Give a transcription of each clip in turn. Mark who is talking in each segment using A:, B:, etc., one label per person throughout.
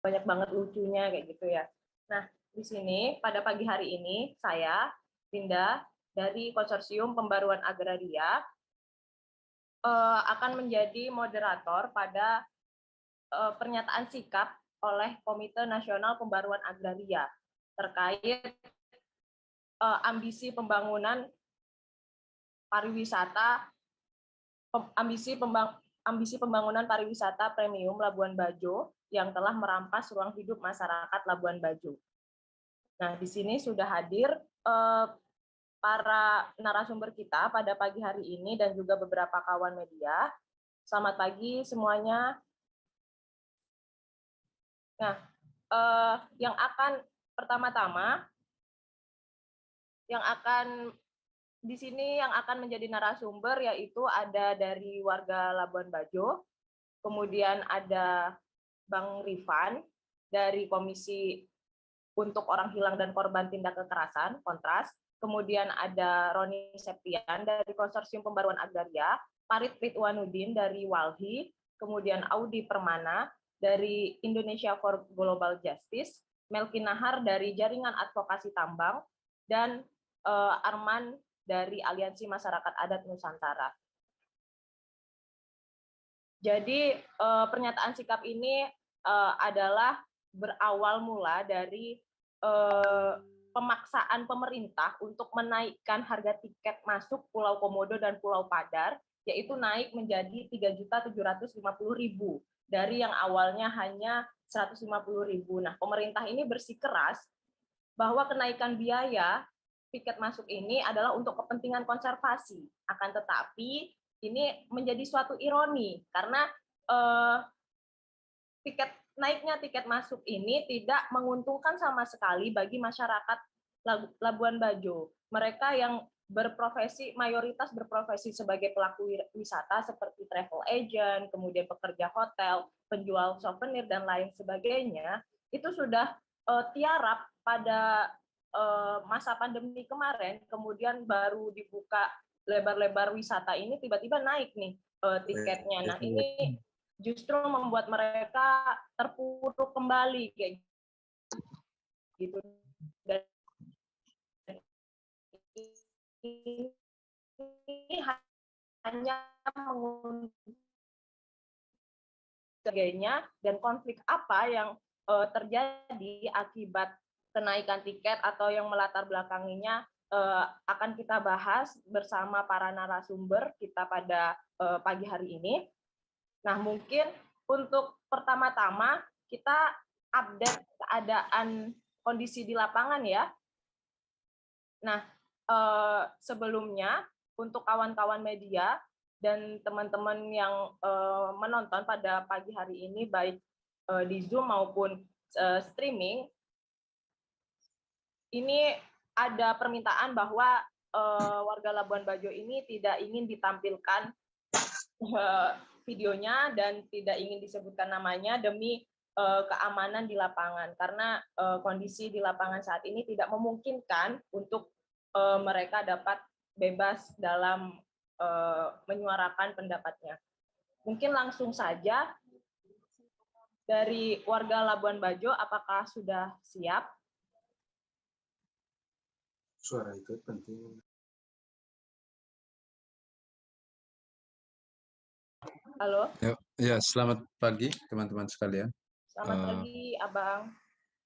A: banyak banget lucunya kayak gitu ya. Nah, di sini pada pagi hari ini saya Linda dari Konsorsium Pembaruan Agraria akan menjadi moderator pada pernyataan sikap oleh Komite Nasional Pembaruan Agraria terkait ambisi pembangunan pariwisata, ambisi pembangunan pariwisata premium Labuan Bajo yang telah merampas ruang hidup masyarakat Labuan Bajo. Nah, di sini sudah hadir para narasumber kita pada pagi hari ini dan juga beberapa kawan media. Selamat pagi semuanya. Nah, yang akan pertama-tama, yang akan di sini yang akan menjadi narasumber yaitu ada dari warga Labuan Bajo, kemudian ada Bang Rifan dari Komisi untuk Orang Hilang dan Korban Tindak Kekerasan, Kontras, kemudian ada Roni Septian dari Konsorsium Pembaruan Agraria, Farid Ridwanudin dari Walhi, kemudian Audi Permana dari Indonesia for Global Justice, Melki Nahar dari Jaringan Advokasi Tambang, dan Arman dari Aliansi Masyarakat Adat Nusantara. Jadi pernyataan sikap ini adalah berawal mula dari pemaksaan pemerintah untuk menaikkan harga tiket masuk Pulau Komodo dan Pulau Padar, yaitu naik menjadi 3.750.000 dari yang awalnya hanya 150.000. Nah, pemerintah ini bersikeras bahwa kenaikan biaya tiket masuk ini adalah untuk kepentingan konservasi. Akan tetapi ini menjadi suatu ironi karena naiknya tiket masuk ini tidak menguntungkan sama sekali bagi masyarakat Labuan Bajo. Mereka yang mayoritas berprofesi sebagai pelaku wisata seperti travel agent, kemudian pekerja hotel, penjual souvenir dan lain sebagainya, itu sudah tiarap pada masa pandemi kemarin, kemudian baru dibuka lebar-lebar wisata ini tiba-tiba naik nih tiketnya. Nah, ini justru membuat mereka terpuruk kembali kayak gitu. Dan ini hanya sebagainya dan konflik apa yang terjadi akibat kenaikan tiket atau yang melatar belakanginya akan kita bahas bersama para narasumber kita pada pagi hari ini. Nah, mungkin untuk pertama-tama kita update keadaan kondisi di lapangan ya. Nah, sebelumnya untuk kawan-kawan media dan teman-teman yang menonton pada pagi hari ini baik di Zoom maupun streaming, ini ada permintaan bahwa warga Labuan Bajo ini tidak ingin ditampilkan videonya dan tidak ingin disebutkan namanya demi keamanan di lapangan karena kondisi di lapangan saat ini tidak memungkinkan untuk mereka dapat bebas dalam menyuarakan pendapatnya. Mungkin langsung saja dari warga Labuan Bajo, apakah sudah siap?
B: Suara itu penting.
A: Halo?
C: Ya, selamat pagi teman-teman sekalian.
A: Selamat pagi, Abang.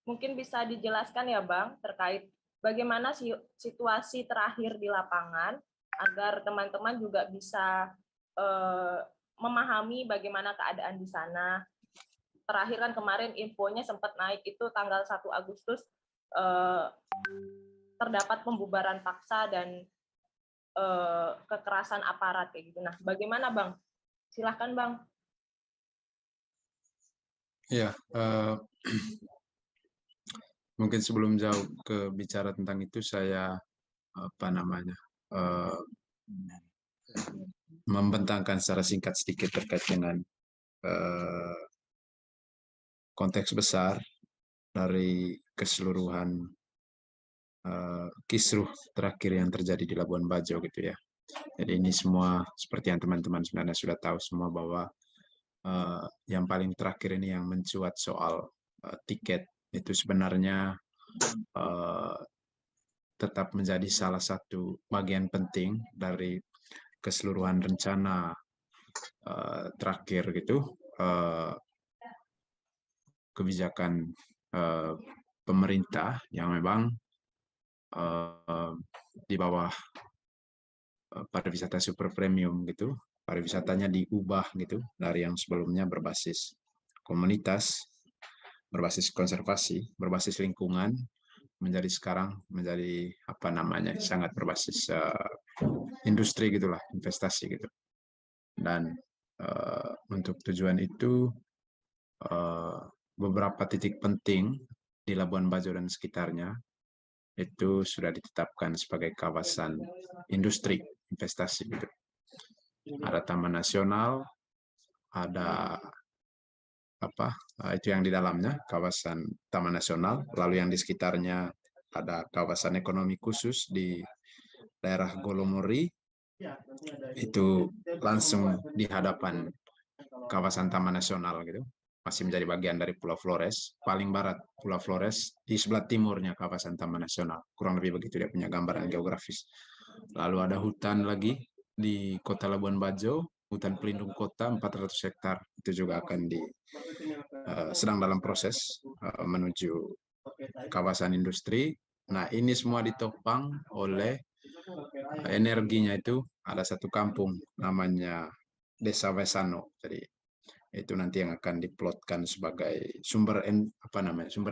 A: Mungkin bisa dijelaskan ya, Bang, terkait bagaimana situasi terakhir di lapangan agar teman-teman juga bisa memahami bagaimana keadaan di sana. Terakhir kan kemarin infonya sempat naik itu tanggal 1 Agustus terdapat pembubaran paksa dan kekerasan aparat kayak gitu. Nah, bagaimana Bang? Silahkan Bang.
C: Ya, mungkin sebelum jauh ke bicara tentang itu saya membentangkan secara singkat sedikit terkait dengan konteks besar dari keseluruhan kisruh terakhir yang terjadi di Labuan Bajo gitu ya. Jadi ini semua seperti yang teman-teman sebenarnya sudah tahu semua bahwa yang paling terakhir ini yang mencuat soal tiket itu sebenarnya tetap menjadi salah satu bagian penting dari keseluruhan rencana terakhir gitu, kebijakan pemerintah yang memang di bawah pariwisata super premium gitu. Pariwisatanya diubah gitu dari yang sebelumnya berbasis komunitas, berbasis konservasi, berbasis lingkungan, menjadi sekarang menjadi apa namanya, sangat berbasis industri gitulah, investasi gitu. Dan untuk tujuan itu beberapa titik penting di Labuan Bajo dan sekitarnya itu sudah ditetapkan sebagai kawasan industri investasi gitu. Ada Taman Nasional, ada apa itu yang di dalamnya kawasan Taman Nasional, lalu yang di sekitarnya ada kawasan ekonomi khusus di daerah Golomori, itu langsung di hadapan kawasan Taman Nasional gitu, masih menjadi bagian dari Pulau Flores. Paling barat Pulau Flores, di sebelah timurnya kawasan Taman Nasional, kurang lebih begitu dia punya gambaran geografis. Lalu ada hutan lagi di Kota Labuan Bajo, hutan pelindung kota 400 hektar, itu juga akan sedang dalam proses menuju kawasan industri. Nah, ini semua ditopang oleh energinya itu ada satu kampung namanya Desa Wesano. Jadi itu nanti yang akan diplotkan sebagai sumber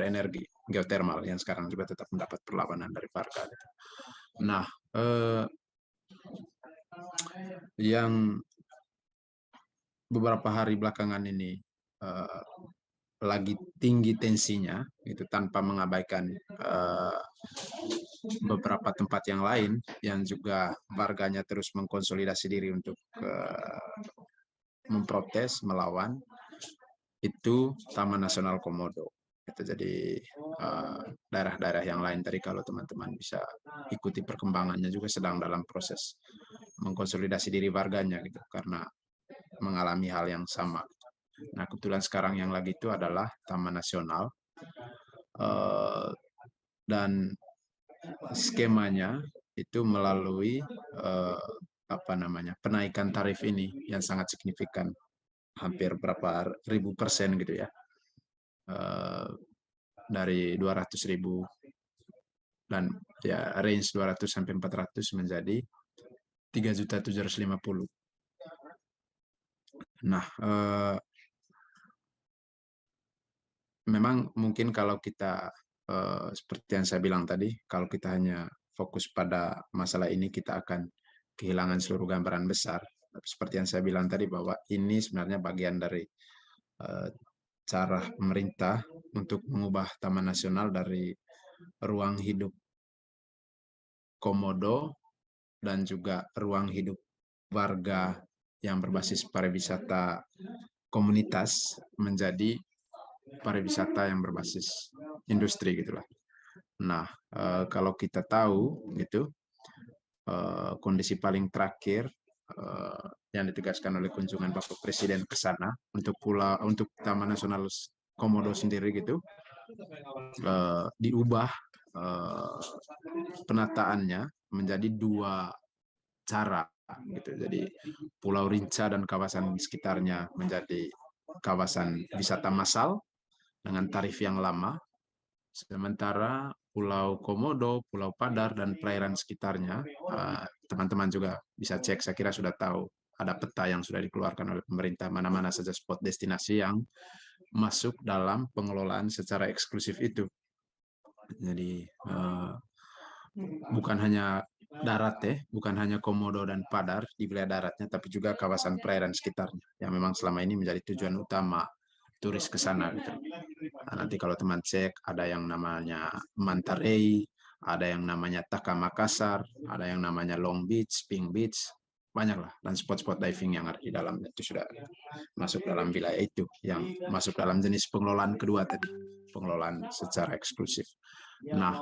C: energi geotermal yang sekarang juga tetap mendapat perlawanan dari warga. Nah, yang beberapa hari belakangan ini lagi tinggi tensinya itu, tanpa mengabaikan beberapa tempat yang lain yang juga warganya terus mengkonsolidasi diri untuk memprotes, melawan, itu Taman Nasional Komodo. Itu jadi daerah-daerah yang lain tadi kalau teman-teman bisa ikuti perkembangannya juga sedang dalam proses mengkonsolidasi diri warganya gitu, karena mengalami hal yang sama. Nah, kebetulan sekarang yang lagi itu adalah Taman Nasional, dan skemanya itu melalui penaikan tarif ini yang sangat signifikan, hampir berapa ribu persen gitu ya, dari 200.000 dan ya range 200 sampai 400 menjadi 3.750.000. Nah, memang mungkin kalau kita seperti yang saya bilang tadi, kalau kita hanya fokus pada masalah ini, kita akan kehilangan seluruh gambaran besar. Tapi seperti yang saya bilang tadi, bahwa ini sebenarnya bagian dari cara pemerintah untuk mengubah Taman Nasional dari ruang hidup komodo dan juga ruang hidup warga yang berbasis pariwisata komunitas menjadi pariwisata yang berbasis industri gitulah. Nah, kalau kita tahu gitu, kondisi paling terakhir yang ditegaskan oleh kunjungan Bapak Presiden ke sana untuk Taman Nasional Komodo sendiri gitu, diubah penataannya menjadi dua cara gitu. Jadi Pulau Rinca dan kawasan sekitarnya menjadi kawasan wisata massal dengan tarif yang lama, sementara Pulau Komodo, Pulau Padar, dan perairan sekitarnya, teman-teman juga bisa cek, saya kira sudah tahu, ada peta yang sudah dikeluarkan oleh pemerintah, mana-mana saja spot destinasi yang masuk dalam pengelolaan secara eksklusif itu. Jadi bukan hanya darat bukan hanya Komodo dan Padar di wilayah daratnya, tapi juga kawasan perairan sekitarnya, yang memang selama ini menjadi tujuan utama turis ke sana gitu. Nah, nanti kalau teman cek, ada yang namanya Mantarei, ada yang namanya Taka Makassar, ada yang namanya Long Beach, Pink Beach, banyaklah, dan spot-spot diving yang ada di dalamnya itu sudah masuk dalam wilayah itu, yang masuk dalam jenis pengelolaan kedua tadi, pengelolaan secara eksklusif. Nah,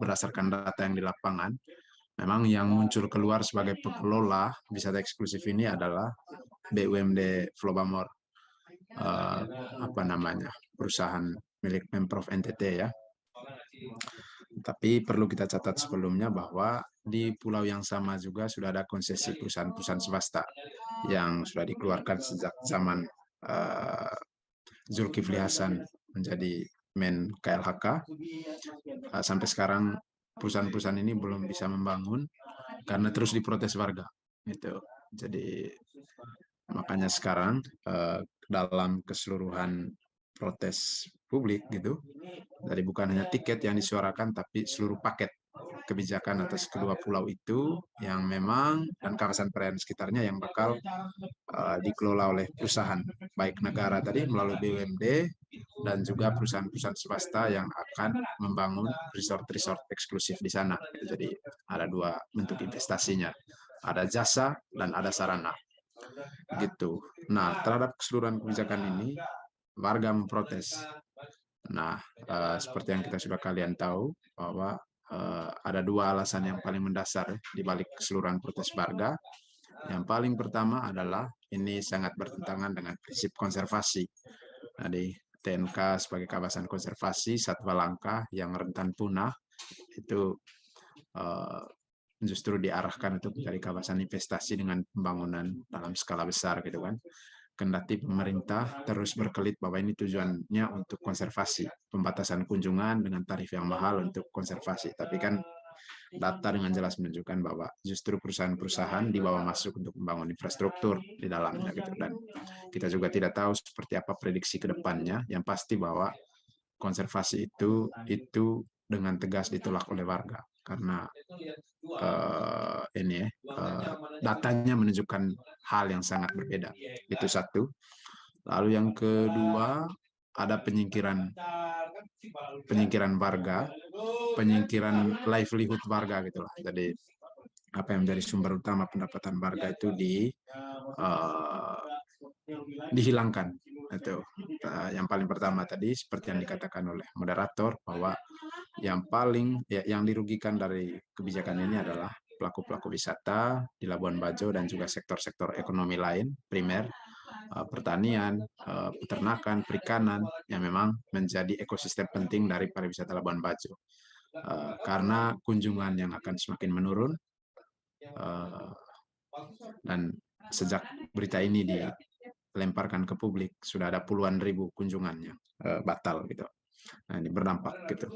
C: berdasarkan data yang di lapangan, memang yang muncul keluar sebagai pengelola wisata eksklusif ini adalah BUMD Flobamor. apa namanya, perusahaan milik Pemprov NTT ya. Tapi perlu kita catat sebelumnya bahwa di pulau yang sama juga sudah ada konsesi perusahaan-perusahaan swasta yang sudah dikeluarkan sejak zaman Zulkifli Hasan menjadi Men KLHK. Sampai sekarang perusahaan-perusahaan ini belum bisa membangun karena terus diprotes warga. Gitu. Jadi makanya sekarang dalam keseluruhan protes publik gitu, jadi bukan hanya tiket yang disuarakan, tapi seluruh paket kebijakan atas kedua pulau itu yang memang dan kawasan perairan sekitarnya yang bakal dikelola oleh perusahaan baik negara tadi melalui BUMD dan juga perusahaan-perusahaan swasta yang akan membangun resort-resort eksklusif di sana. Jadi ada dua bentuk investasinya, ada jasa dan ada sarana. Gitu. Nah, terhadap keseluruhan kebijakan ini, warga memprotes. Nah, seperti yang kita sudah kalian tahu, bahwa ada dua alasan yang paling mendasar di balik keseluruhan protes warga. Yang paling pertama adalah ini sangat bertentangan dengan prinsip konservasi. Jadi, TNK sebagai kawasan konservasi satwa langka yang rentan punah, itu justru diarahkan untuk menjadi kawasan investasi dengan pembangunan dalam skala besar gitu kan. Kendati pemerintah terus berkelit bahwa ini tujuannya untuk konservasi, pembatasan kunjungan dengan tarif yang mahal untuk konservasi. Tapi kan data dengan jelas menunjukkan bahwa justru perusahaan-perusahaan dibawa masuk untuk membangun infrastruktur di dalamnya gitu. Dan kita juga tidak tahu seperti apa prediksi ke depannya. Yang pasti bahwa konservasi itu dengan tegas ditolak oleh warga karena datanya menunjukkan hal yang sangat berbeda. Itu satu. Lalu yang kedua, ada penyingkiran warga, penyingkiran livelihood warga gitulah. Jadi apa yang menjadi sumber utama pendapatan warga itu dihilangkan. Itu yang paling pertama tadi seperti yang dikatakan oleh moderator bahwa yang dirugikan dari kebijakan ini adalah pelaku-pelaku wisata di Labuan Bajo dan juga sektor-sektor ekonomi lain primer, pertanian, peternakan, perikanan yang memang menjadi ekosistem penting dari pariwisata Labuan Bajo. Karena kunjungan yang akan semakin menurun dan sejak berita ini dilemparkan ke publik sudah ada puluhan ribu kunjungannya batal gitu. Nah, ini berdampak gitu.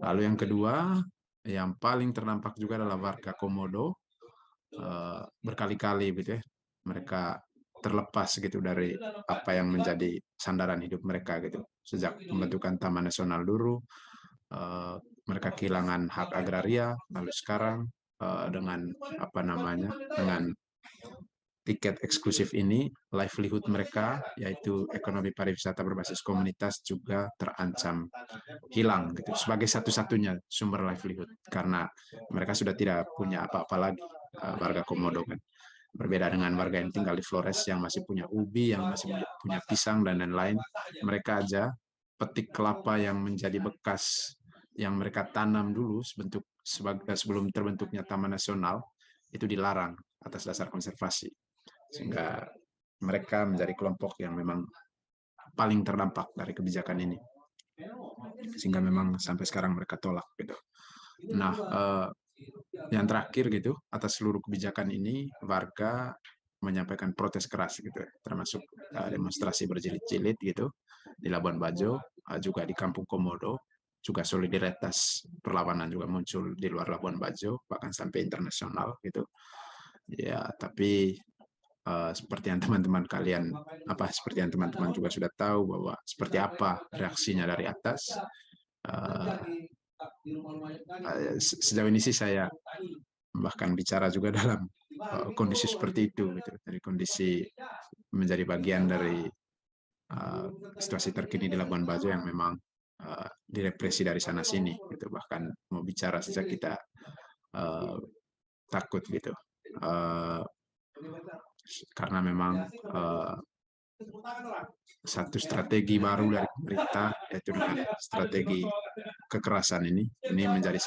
C: Lalu yang kedua, yang paling terdampak juga adalah warga Komodo. Berkali-kali gitu ya, mereka terlepas gitu dari apa yang menjadi sandaran hidup mereka gitu. Sejak pembentukan Taman Nasional dulu, mereka kehilangan hak agraria, lalu sekarang dengan dengan tiket eksklusif ini, livelihood mereka, yaitu ekonomi pariwisata berbasis komunitas juga terancam hilang gitu sebagai satu-satunya sumber livelihood karena mereka sudah tidak punya apa-apa lagi, warga Komodo kan. Berbeda dengan warga yang tinggal di Flores yang masih punya ubi, yang masih punya pisang dan lain-lain. Mereka aja petik kelapa yang menjadi bekas yang mereka tanam dulu sebelum terbentuknya Taman Nasional itu dilarang atas dasar konservasi. Sehingga mereka menjadi kelompok yang memang paling terdampak dari kebijakan ini. Sehingga memang sampai sekarang mereka tolak gitu. Nah, yang terakhir gitu, atas seluruh kebijakan ini warga menyampaikan protes keras gitu, termasuk demonstrasi berjilid-jilid gitu di Labuan Bajo, juga di Kampung Komodo, juga solidaritas perlawanan juga muncul di luar Labuan Bajo, bahkan sampai internasional gitu. Ya, tapi seperti yang teman-teman juga sudah tahu bahwa seperti apa reaksinya dari atas. Sejauh ini sih saya bahkan bicara juga dalam kondisi seperti itu gitu. Dari kondisi menjadi bagian dari situasi terkini di Labuan Bajo yang memang direpresi dari sana sini gitu. Bahkan mau bicara saja kita takut gitu. Karena memang satu strategi baru dari pemerintah, yaitu dengan strategi kekerasan ini menjadi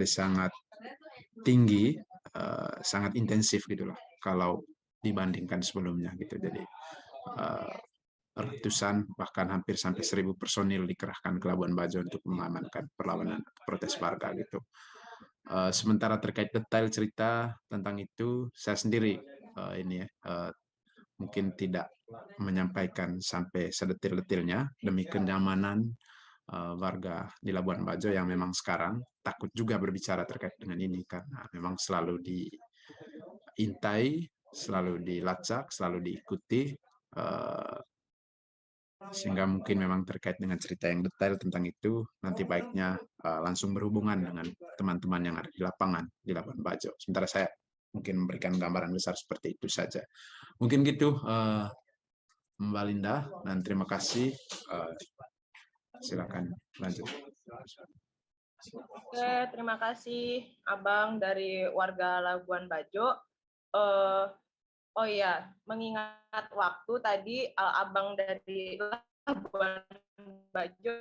C: sangat tinggi sangat intensif gitulah kalau dibandingkan sebelumnya gitu. Jadi ratusan bahkan hampir sampai 1.000 personil dikerahkan ke Labuan Bajo untuk mengamankan perlawanan protes warga gitu. Sementara terkait detail cerita tentang itu, saya sendiri mungkin tidak menyampaikan sampai sedetil-detilnya demi kenyamanan warga di Labuan Bajo yang memang sekarang takut juga berbicara terkait dengan ini karena memang selalu diintai, selalu dilacak, selalu diikuti, sehingga mungkin memang terkait dengan cerita yang detail tentang itu nanti baiknya langsung berhubungan dengan teman-teman yang ada di lapangan di Labuan Bajo. Sementara saya mungkin memberikan gambaran besar seperti itu saja. Mungkin gitu Mbak Linda, dan terima kasih. Silakan lanjut.
A: Oke, terima kasih Abang dari warga Labuan Bajo. Oh iya, mengingat waktu tadi Abang dari Labuan Bajo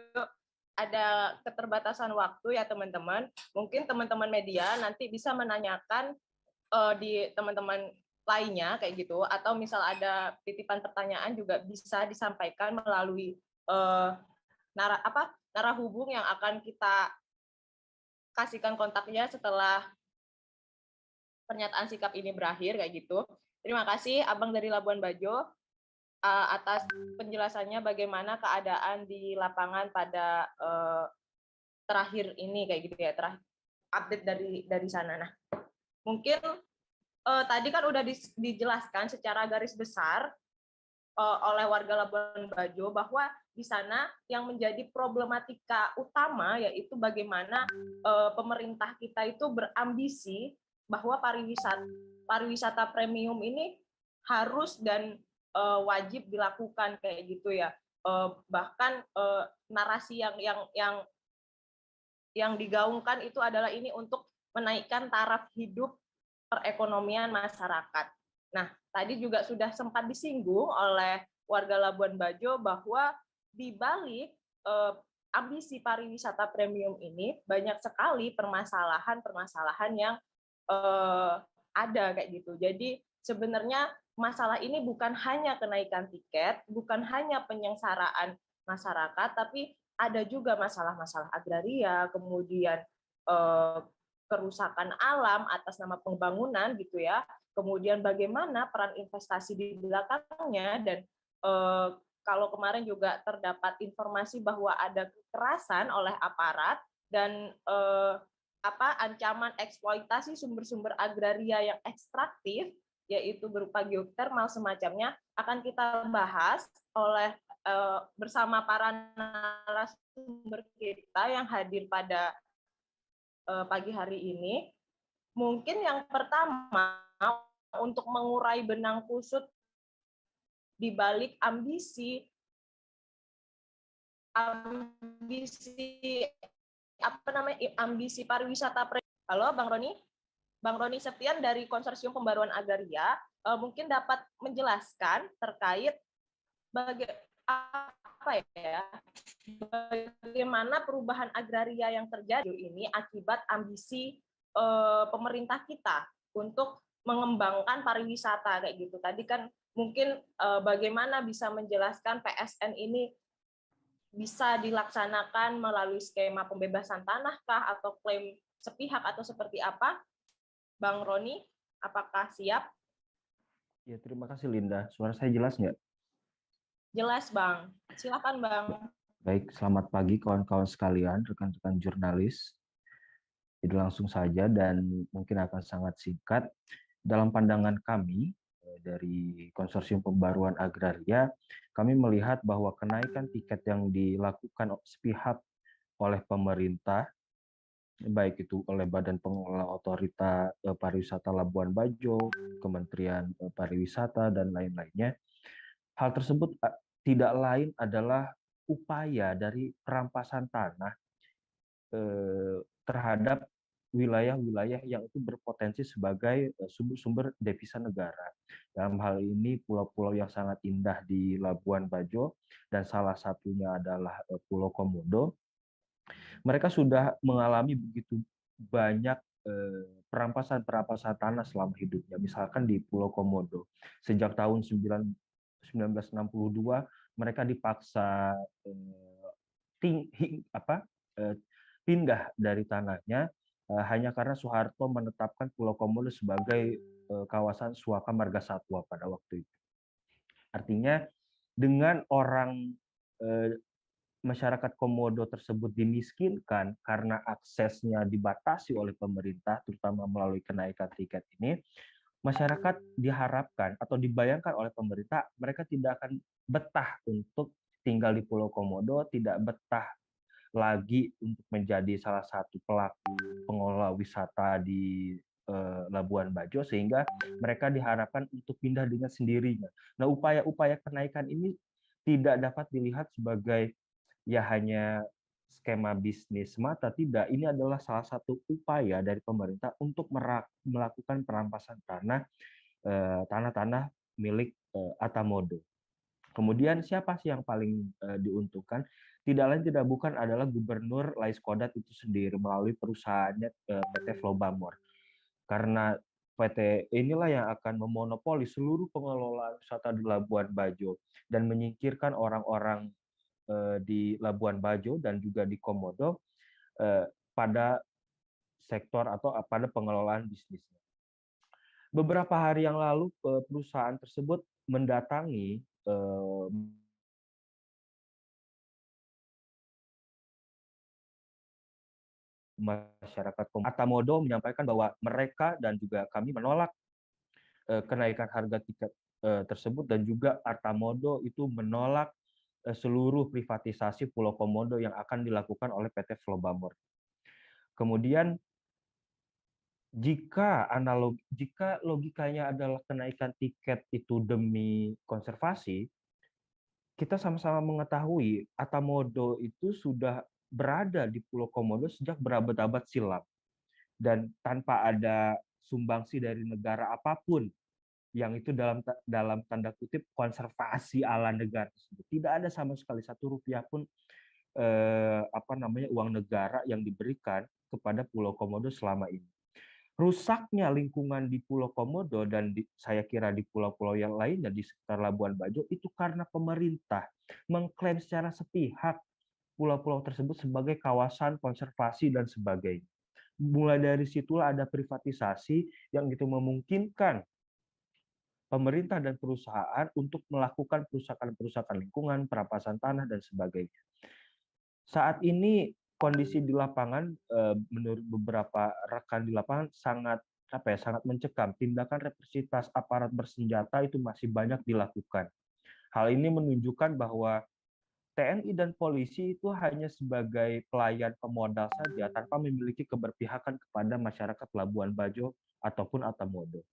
A: ada keterbatasan waktu ya teman-teman. Mungkin teman-teman media nanti bisa menanyakan di teman-teman lainnya kayak gitu, atau misal ada titipan pertanyaan juga bisa disampaikan melalui narahubung yang akan kita kasihkan kontaknya setelah pernyataan sikap ini berakhir kayak gitu. Terima kasih Abang dari Labuan Bajo atas penjelasannya bagaimana keadaan di lapangan pada terakhir ini kayak gitu ya, terakhir update dari sana. Nah, mungkin tadi kan udah dijelaskan secara garis besar oleh warga Labuan Bajo bahwa di sana yang menjadi problematika utama yaitu bagaimana pemerintah kita itu berambisi bahwa pariwisata premium ini harus dan wajib dilakukan kayak gitu ya. Bahkan narasi yang digaungkan itu adalah ini untuk menaikkan taraf hidup perekonomian masyarakat. Nah, tadi juga sudah sempat disinggung oleh warga Labuan Bajo bahwa di balik ambisi pariwisata premium ini banyak sekali permasalahan-permasalahan yang ada kayak gitu. Jadi sebenarnya masalah ini bukan hanya kenaikan tiket, bukan hanya penyengsaraan masyarakat, tapi ada juga masalah-masalah agraria, kemudian kerusakan alam atas nama pembangunan gitu ya. Kemudian bagaimana peran investasi di belakangnya, dan kalau kemarin juga terdapat informasi bahwa ada kekerasan oleh aparat dan ancaman eksploitasi sumber-sumber agraria yang ekstraktif yaitu berupa geotermal semacamnya akan kita bahas oleh bersama para narasumber kita yang hadir pada pagi hari ini. Mungkin yang pertama, untuk mengurai benang kusut di balik ambisi pariwisata. Halo Bang Roni Septian dari Konsorsium Pembaruan Agraria mungkin dapat menjelaskan terkait bagaimana perubahan agraria yang terjadi ini akibat ambisi pemerintah kita untuk mengembangkan pariwisata kayak gitu. Tadi kan mungkin bagaimana bisa menjelaskan PSN ini bisa dilaksanakan melalui skema pembebasan tanah kah atau klaim sepihak atau seperti apa? Bang Roni, apakah siap?
D: Ya, terima kasih Linda. Suara saya jelas nggak?
A: Jelas, Bang. Silakan, Bang.
D: Baik, selamat pagi kawan-kawan sekalian, rekan-rekan jurnalis. Jadi langsung saja dan mungkin akan sangat singkat. Dalam pandangan kami dari Konsorsium Pembaruan Agraria, kami melihat bahwa kenaikan tiket yang dilakukan sepihak oleh pemerintah, baik itu oleh Badan Pengelola Otorita Pariwisata Labuan Bajo, Kementerian Pariwisata, dan lain-lainnya, hal tersebut tidak lain adalah upaya dari perampasan tanah terhadap wilayah-wilayah yang itu berpotensi sebagai sumber-sumber devisa negara. Dalam hal ini pulau-pulau yang sangat indah di Labuan Bajo, dan salah satunya adalah Pulau Komodo. Mereka sudah mengalami begitu banyak perampasan tanah selama hidupnya. Misalkan di Pulau Komodo, sejak tahun 1962 mereka dipaksa pindah dari tanahnya hanya karena Soeharto menetapkan Pulau Komodo sebagai kawasan Suaka Marga Satwa pada waktu itu. Artinya dengan orang masyarakat Komodo tersebut dimiskinkan karena aksesnya dibatasi oleh pemerintah, terutama melalui kenaikan tiket ini, masyarakat diharapkan atau dibayangkan oleh pemerintah mereka tidak akan betah untuk tinggal di Pulau Komodo, tidak betah lagi untuk menjadi salah satu pelaku pengelola wisata di Labuan Bajo, sehingga mereka diharapkan untuk pindah dengan sendirinya. Nah, upaya-upaya kenaikan ini tidak dapat dilihat sebagai ya hanya skema bisnis semata, tidak. Ini adalah salah satu upaya dari pemerintah untuk melakukan perampasan tanah-tanah milik Atamodo. Kemudian siapa sih yang paling diuntungkan? Tidak lain tidak bukan adalah Gubernur Lais Kodat itu sendiri melalui perusahaannya PT Flobamor. Karena PT inilah yang akan memonopoli seluruh pengelolaan wisata di Labuan Bajo dan menyingkirkan orang-orang di Labuan Bajo dan juga di Komodo pada sektor atau pada pengelolaan bisnisnya. Beberapa hari yang lalu perusahaan tersebut mendatangi masyarakat Atamodo, menyampaikan bahwa mereka dan juga kami menolak kenaikan harga tiket tersebut, dan juga Atamodo itu menolak seluruh privatisasi Pulau Komodo yang akan dilakukan oleh PT Flobamor. Kemudian jika logikanya adalah kenaikan tiket itu demi konservasi, kita sama-sama mengetahui Atamodo itu sudah berada di Pulau Komodo sejak berabad-abad silam, dan tanpa ada sumbangsi dari negara apapun yang itu dalam tanda kutip konservasi ala negara tersebut. Tidak ada sama sekali satu rupiah pun uang negara yang diberikan kepada Pulau Komodo selama ini. Rusaknya lingkungan di Pulau Komodo dan saya kira di pulau-pulau yang lainnya di sekitar Labuan Bajo itu karena pemerintah mengklaim secara sepihak pulau-pulau tersebut sebagai kawasan konservasi dan sebagainya. Mulai dari situlah ada privatisasi yang itu memungkinkan pemerintah dan perusahaan untuk melakukan perusakan lingkungan, perampasan tanah, dan sebagainya. Saat ini kondisi di lapangan menurut beberapa rekan di lapangan sangat mencekam. Tindakan represitas aparat bersenjata itu masih banyak dilakukan. Hal ini menunjukkan bahwa TNI dan polisi itu hanya sebagai pelayan pemodal saja tanpa memiliki keberpihakan kepada masyarakat Labuan Bajo ataupun Atamodo.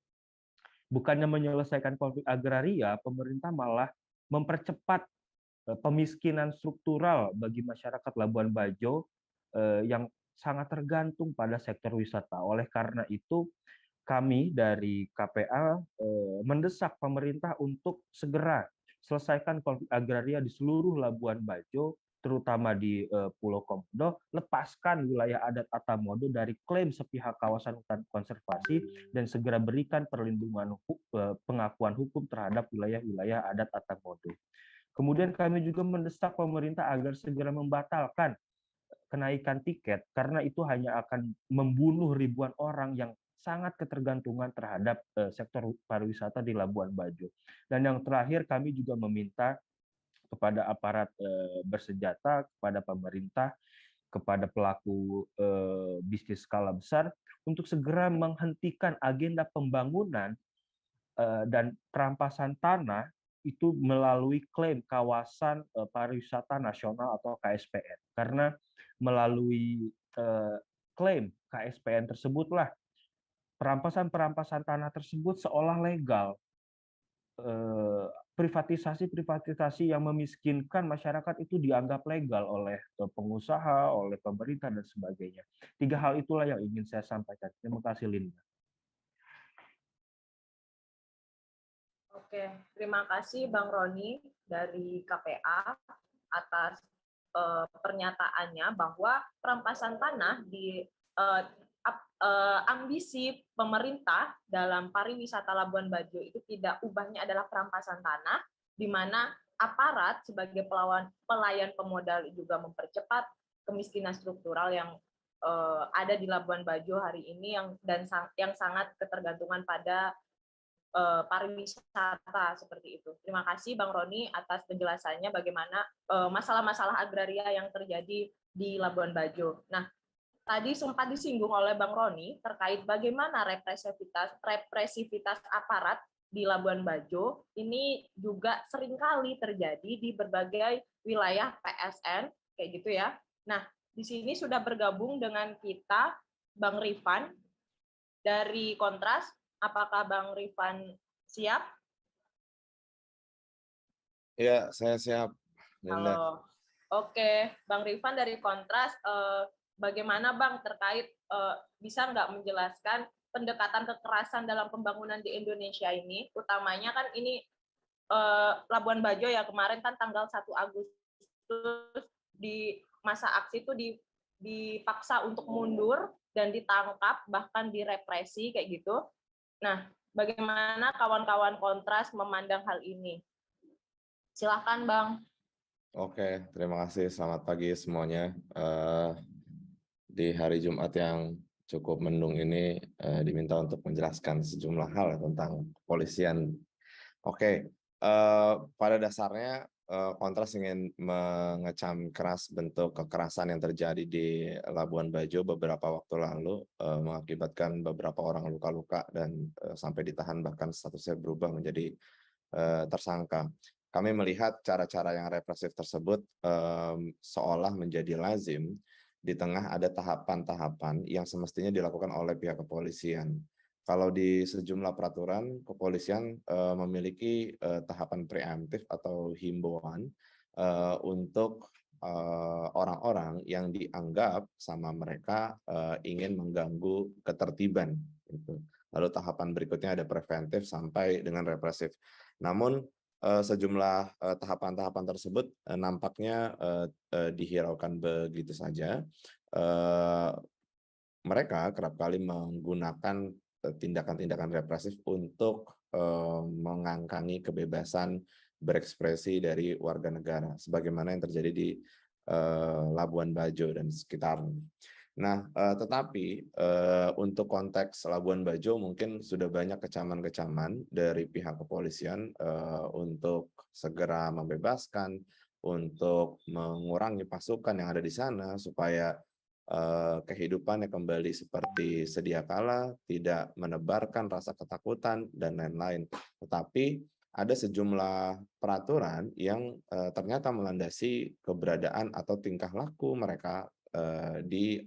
D: Bukannya menyelesaikan konflik agraria, pemerintah malah mempercepat pemiskinan struktural bagi masyarakat Labuan Bajo yang sangat tergantung pada sektor wisata. Oleh karena itu, kami dari KPA mendesak pemerintah untuk segera selesaikan konflik agraria di seluruh Labuan Bajo, terutama di Pulau Komodo, lepaskan wilayah adat Atamodo dari klaim sepihak kawasan hutan konservasi, dan segera berikan perlindungan pengakuan hukum terhadap wilayah-wilayah adat Atamodo. Kemudian kami juga mendesak pemerintah agar segera membatalkan kenaikan tiket, karena itu hanya akan membunuh ribuan orang yang sangat ketergantungan terhadap sektor pariwisata di Labuan Bajo. Dan yang terakhir, kami juga meminta kepada aparat bersenjata, kepada pemerintah, kepada pelaku bisnis skala besar untuk segera menghentikan agenda pembangunan dan perampasan tanah itu melalui klaim kawasan pariwisata nasional atau KSPN. Karena melalui klaim KSPN tersebutlah perampasan tanah tersebut seolah legal. Privatisasi yang memiskinkan masyarakat itu dianggap legal oleh pengusaha, oleh pemerintah, dan sebagainya. 3 hal itulah yang ingin saya sampaikan. Terima kasih, Linda.
A: Oke, terima kasih Bang Roni dari KPA atas pernyataannya bahwa perampasan tanah ambisi pemerintah dalam pariwisata Labuan Bajo itu tidak ubahnya adalah perampasan tanah, di mana aparat sebagai pelayan pemodal juga mempercepat kemiskinan struktural yang ada di Labuan Bajo hari ini yang sangat ketergantungan pada pariwisata seperti itu. Terima kasih Bang Roni atas penjelasannya bagaimana masalah-masalah agraria yang terjadi di Labuan Bajo. Nah, tadi sempat disinggung oleh Bang Roni terkait bagaimana represivitas aparat di Labuan Bajo ini juga seringkali terjadi di berbagai wilayah PSN kayak gitu ya. Nah, di sini sudah bergabung dengan kita Bang Rifan dari Kontras. Apakah Bang Rifan siap?
E: Ya, saya siap. Linda.
A: Halo. Oke, Bang Rifan dari Kontras, bagaimana Bang terkait bisa nggak menjelaskan pendekatan kekerasan dalam pembangunan di Indonesia ini, utamanya kan ini Labuan Bajo ya, kemarin kan tanggal 1 Agustus di masa aksi itu dipaksa untuk mundur dan ditangkap, bahkan direpresi kayak gitu. Nah, bagaimana kawan-kawan Kontras memandang hal ini? Silakan Bang.
E: Oke, terima kasih. Selamat pagi semuanya. Di hari Jumat yang cukup mendung ini diminta untuk menjelaskan sejumlah hal tentang kepolisian. Oke, pada dasarnya Kontras ingin mengecam keras bentuk kekerasan yang terjadi di Labuan Bajo beberapa waktu lalu, mengakibatkan beberapa orang luka-luka dan sampai ditahan, bahkan statusnya berubah menjadi tersangka. Kami melihat cara-cara yang represif tersebut seolah menjadi lazim di tengah ada tahapan-tahapan yang semestinya dilakukan oleh pihak kepolisian. Kalau di sejumlah peraturan, kepolisian memiliki tahapan preemptif atau himbauan untuk orang-orang yang dianggap sama mereka ingin mengganggu ketertiban. Gitu. Lalu tahapan berikutnya ada preventif sampai dengan represif. Namun sejumlah tahapan-tahapan tersebut nampaknya dihiraukan begitu saja. Mereka kerap kali menggunakan tindakan-tindakan represif untuk mengangkangi kebebasan berekspresi dari warga negara, sebagaimana yang terjadi di Labuan Bajo dan sekitarnya. Nah, tetapi untuk konteks Labuan Bajo mungkin sudah banyak kecaman-kecaman dari pihak kepolisian untuk segera membebaskan, untuk mengurangi pasukan yang ada di sana supaya kehidupannya kembali seperti sedia kala, tidak menebarkan rasa ketakutan dan lain-lain. Tetapi ada sejumlah peraturan yang ternyata melandasi keberadaan atau tingkah laku mereka di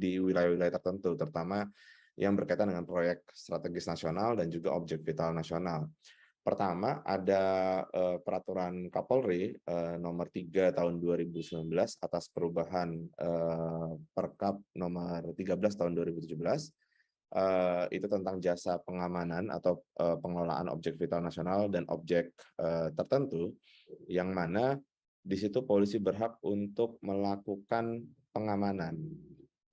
E: wilayah-wilayah tertentu, terutama yang berkaitan dengan proyek strategis nasional dan juga objek vital nasional. Pertama, ada peraturan Kapolri nomor 3 tahun 2019 atas perubahan Perkap nomor 13 tahun 2017, itu tentang jasa pengamanan atau pengelolaan objek vital nasional dan objek tertentu, yang mana di situ polisi berhak untuk melakukan pengamanan.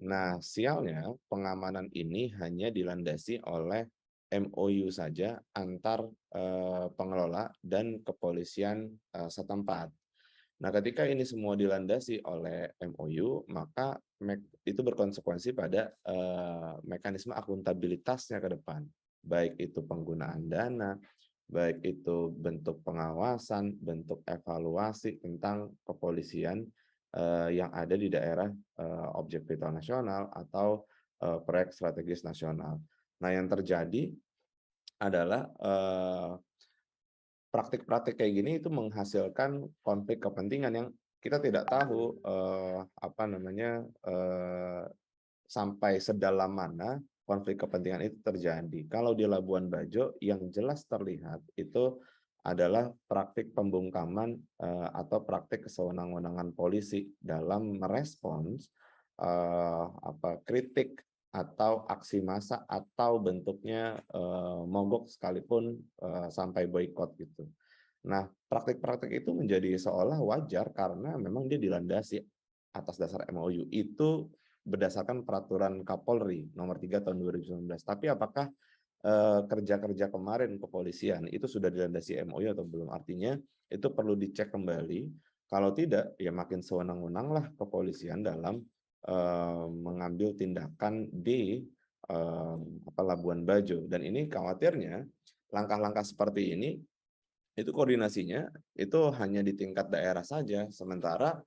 E: Nah, sialnya pengamanan ini hanya dilandasi oleh MOU saja antar pengelola dan kepolisian setempat. Nah, ketika ini semua dilandasi oleh MOU, maka itu berkonsekuensi pada mekanisme akuntabilitasnya ke depan, baik itu penggunaan dana, baik itu bentuk pengawasan, bentuk evaluasi tentang kepolisian yang ada di daerah objek vital nasional atau proyek strategis nasional. Nah, yang terjadi adalah praktik-praktik kayak gini itu menghasilkan konflik kepentingan yang kita tidak tahu sampai sedalam mana konflik kepentingan itu terjadi. Kalau di Labuan Bajo yang jelas terlihat itu adalah praktik pembungkaman atau praktik kesewenang-wenangan polisi dalam merespons kritik atau aksi massa atau bentuknya mogok sekalipun sampai boikot gitu. Nah, praktik-praktik itu menjadi seolah wajar karena memang dia dilandasi atas dasar MOU. Itu berdasarkan peraturan Kapolri nomor 3 tahun 2019. Tapi apakah kerja-kerja kemarin kepolisian itu sudah dilandasi MOU atau belum? Artinya itu perlu dicek kembali. Kalau tidak, ya makin sewenang-wenanglah kepolisian dalam mengambil tindakan di Labuan Bajo. Dan ini khawatirnya langkah-langkah seperti ini itu koordinasinya itu hanya di tingkat daerah saja, sementara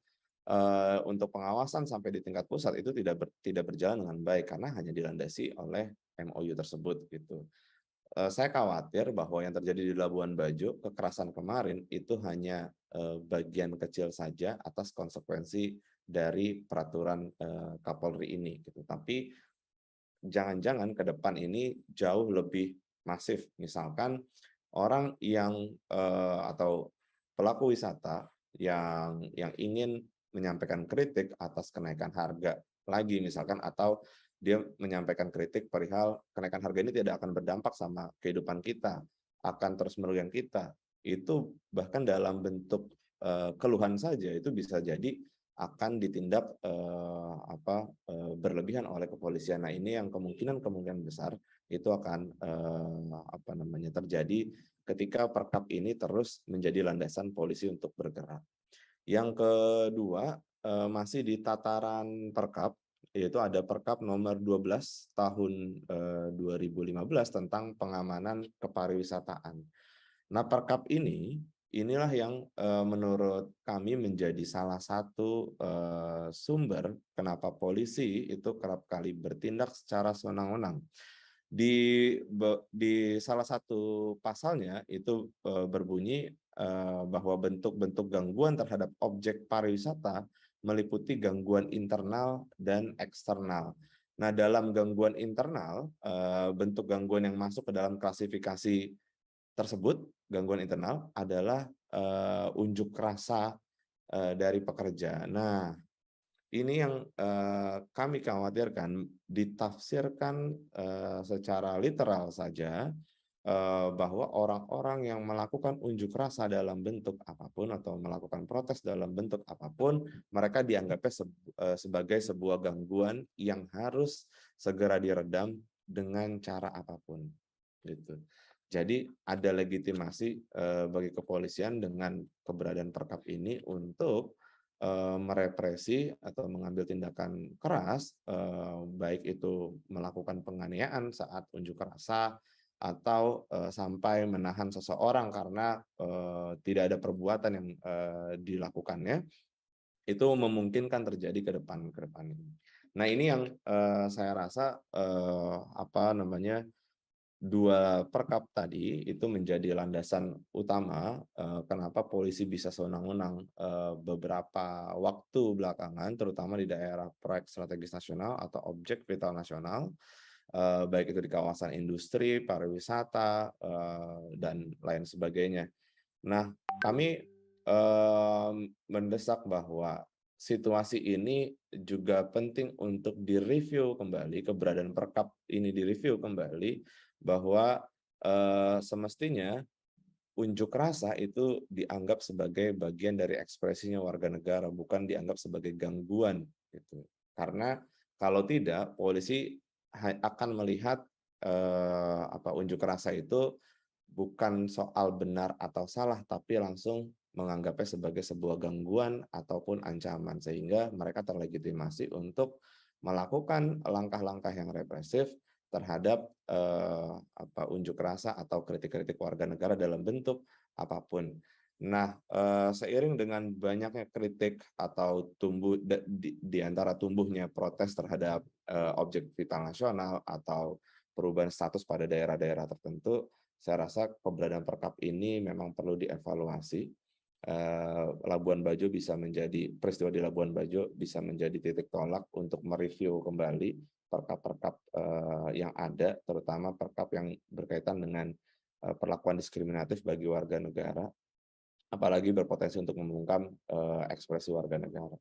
E: untuk pengawasan sampai di tingkat pusat itu tidak berjalan dengan baik karena hanya dilandasi oleh MOU tersebut gitu. Saya khawatir bahwa yang terjadi di Labuan Bajo, kekerasan kemarin itu hanya bagian kecil saja atas konsekuensi dari peraturan Kapolri ini gitu. Tapi jangan-jangan ke depan ini jauh lebih masif. Misalkan orang yang atau pelaku wisata yang ingin menyampaikan kritik atas kenaikan harga lagi misalkan, atau dia menyampaikan kritik perihal kenaikan harga ini tidak akan berdampak sama kehidupan kita, akan terus merugikan kita. Itu bahkan dalam bentuk keluhan saja itu bisa jadi akan ditindak berlebihan oleh kepolisian. Nah, ini yang kemungkinan besar itu akan terjadi ketika Perkap ini terus menjadi landasan polisi untuk bergerak. Yang kedua, masih di tataran Perkap, yaitu ada Perkap nomor 12 tahun 2015 tentang pengamanan kepariwisataan. Nah, Perkap inilah yang menurut kami menjadi salah satu sumber kenapa polisi itu kerap kali bertindak secara sewenang-wenang. Di salah satu pasalnya itu berbunyi bahwa bentuk-bentuk gangguan terhadap objek pariwisata meliputi gangguan internal dan eksternal. Nah, dalam gangguan internal, bentuk gangguan yang masuk ke dalam klasifikasi tersebut, gangguan internal adalah unjuk rasa dari pekerja. Nah, ini yang kami khawatirkan ditafsirkan secara literal saja, bahwa orang-orang yang melakukan unjuk rasa dalam bentuk apapun atau melakukan protes dalam bentuk apapun, mereka dianggapnya sebagai sebuah gangguan yang harus segera diredam dengan cara apapun. Gitu. Jadi ada legitimasi bagi kepolisian dengan keberadaan Perkap ini untuk merepresi atau mengambil tindakan keras, baik itu melakukan penganiayaan saat unjuk rasa atau sampai menahan seseorang karena tidak ada perbuatan yang dilakukannya, itu memungkinkan terjadi ke depan ini. Nah, ini yang saya rasa dua Perkap tadi itu menjadi landasan utama kenapa polisi bisa sewenang-wenang beberapa waktu belakangan, terutama di daerah proyek strategis nasional atau objek vital nasional, baik itu di kawasan industri, pariwisata, dan lain sebagainya. Nah, kami mendesak bahwa situasi ini juga penting untuk direview kembali, keberadaan Perkap ini direview kembali, bahwa semestinya unjuk rasa itu dianggap sebagai bagian dari ekspresinya warga negara, bukan dianggap sebagai gangguan. Gitu. Karena kalau tidak, polisi akan melihat unjuk rasa itu bukan soal benar atau salah, tapi langsung menganggapnya sebagai sebuah gangguan ataupun ancaman, sehingga mereka terlegitimasi untuk melakukan langkah-langkah yang represif terhadap unjuk rasa atau kritik-kritik warga negara dalam bentuk apapun. Nah, seiring dengan banyaknya kritik atau di antara tumbuhnya protes terhadap objek vital nasional atau perubahan status pada daerah-daerah tertentu, saya rasa keberadaan Perkap ini memang perlu dievaluasi. Labuan Bajo bisa menjadi, peristiwa di Labuan Bajo bisa menjadi titik tolak untuk mereview kembali Perkap-Perkap yang ada, terutama Perkap yang berkaitan dengan perlakuan diskriminatif bagi warga negara, apalagi berpotensi untuk membungkam ekspresi warga negara.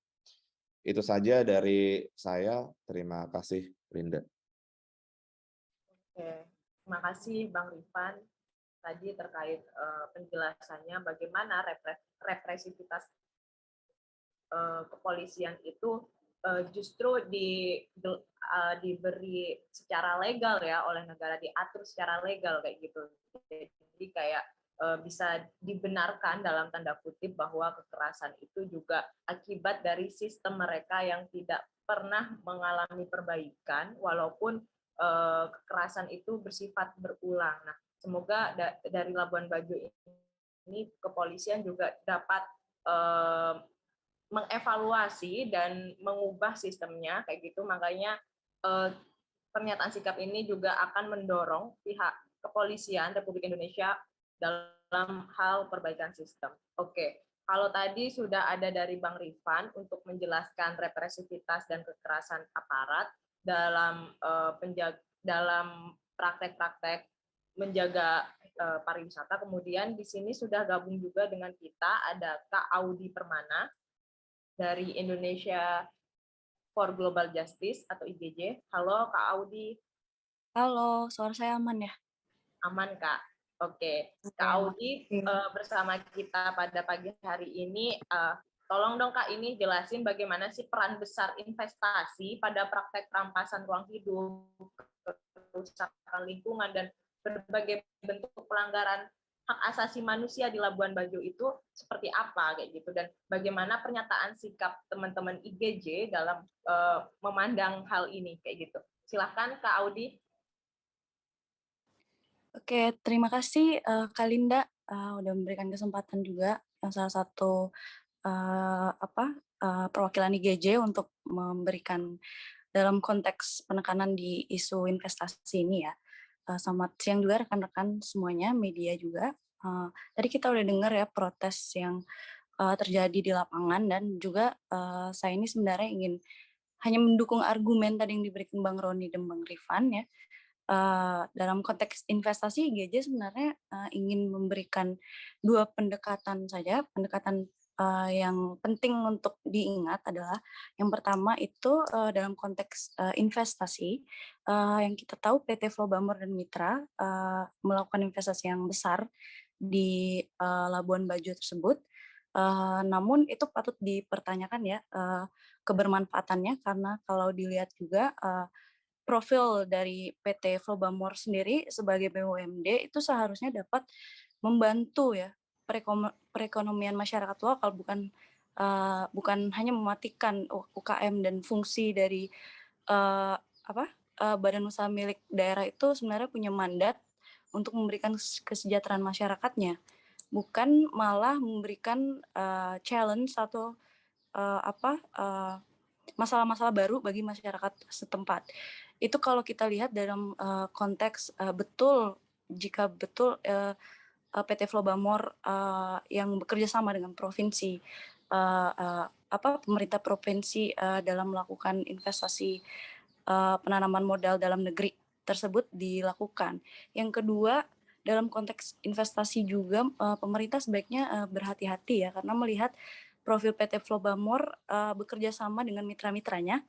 E: Itu saja dari saya. Terima kasih, Linda.
A: Oke, terima kasih Bang Rifan tadi terkait penjelasannya bagaimana represivitas kepolisian itu justru diberi secara legal ya oleh negara, diatur secara legal kayak gitu. Jadi kayak bisa dibenarkan dalam tanda kutip bahwa kekerasan itu juga akibat dari sistem mereka yang tidak pernah mengalami perbaikan walaupun kekerasan itu bersifat berulang. Nah, semoga dari Labuan Bajo ini kepolisian juga dapat mengevaluasi dan mengubah sistemnya kayak gitu. Makanya pernyataan sikap ini juga akan mendorong pihak kepolisian Republik Indonesia dalam hal perbaikan sistem. Oke, kalau tadi sudah ada dari Bang Rifan untuk menjelaskan represivitas dan kekerasan aparat dalam dalam praktek-praktek menjaga pariwisata. Kemudian di sini sudah gabung juga dengan kita ada Kak Audi Permana dari Indonesia for Global Justice atau IGJ. Halo Kak Audi.
F: Halo, suara saya aman ya?
A: Aman Kak. Oke, Kak Audi bersama kita pada pagi hari ini. Tolong dong Kak ini jelasin bagaimana sih peran besar investasi pada praktek perampasan ruang hidup, kerusakan lingkungan, dan berbagai bentuk pelanggaran hak asasi manusia di Labuan Bajo itu seperti apa kayak gitu, dan bagaimana pernyataan sikap teman-teman IGJ dalam memandang hal ini kayak gitu. Silahkan Kak Audi.
F: Oke, terima kasih Kak Linda udah memberikan kesempatan juga yang salah satu perwakilan IGJ untuk memberikan dalam konteks penekanan di isu investasi ini ya. Selamat siang juga rekan-rekan semuanya, media juga. Tadi kita udah dengar ya protes yang terjadi di lapangan, dan juga saya ini sebenarnya ingin hanya mendukung argumen tadi yang diberikan Bang Roni dan Bang Rifan ya. Dalam konteks investasi, IGJ sebenarnya ingin memberikan dua pendekatan saja. Pendekatan yang penting untuk diingat adalah yang pertama itu dalam konteks investasi, yang kita tahu PT Flow Bamor dan Mitra melakukan investasi yang besar di Labuan Bajo tersebut. Namun itu patut dipertanyakan ya kebermanfaatannya, karena kalau dilihat juga profil dari PT Flow Bamor sendiri sebagai BUMD itu seharusnya dapat membantu ya perekonomian masyarakat lokal, bukan hanya mematikan UKM, dan fungsi dari badan usaha milik daerah itu sebenarnya punya mandat untuk memberikan kesejahteraan masyarakatnya, bukan malah memberikan challenge atau masalah-masalah baru bagi masyarakat setempat. Itu kalau kita lihat dalam konteks jika betul PT Flow Bamor yang bekerja sama dengan provinsi, pemerintah provinsi dalam melakukan investasi penanaman modal dalam negeri tersebut dilakukan. Yang kedua, dalam konteks investasi juga pemerintah sebaiknya berhati-hati ya, karena melihat profil PT Flow Bamor bekerja sama dengan mitra-mitranya.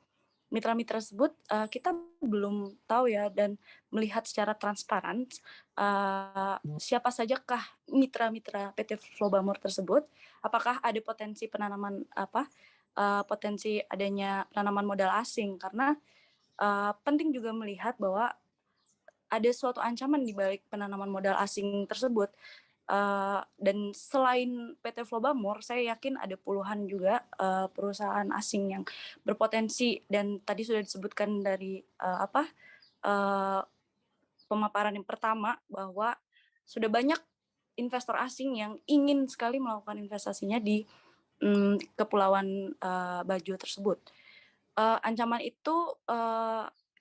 F: Mitra-mitra tersebut kita belum tahu ya, dan melihat secara transparan siapa sajakah mitra-mitra PT Flow Bamor tersebut, apakah ada potensi penanaman potensi adanya penanaman modal asing, karena penting juga melihat bahwa ada suatu ancaman di balik penanaman modal asing tersebut. Dan selain PT Flow Bamor, saya yakin ada puluhan juga perusahaan asing yang berpotensi, dan tadi sudah disebutkan dari pemaparan yang pertama bahwa sudah banyak investor asing yang ingin sekali melakukan investasinya di Kepulauan Bajo tersebut. Ancaman itu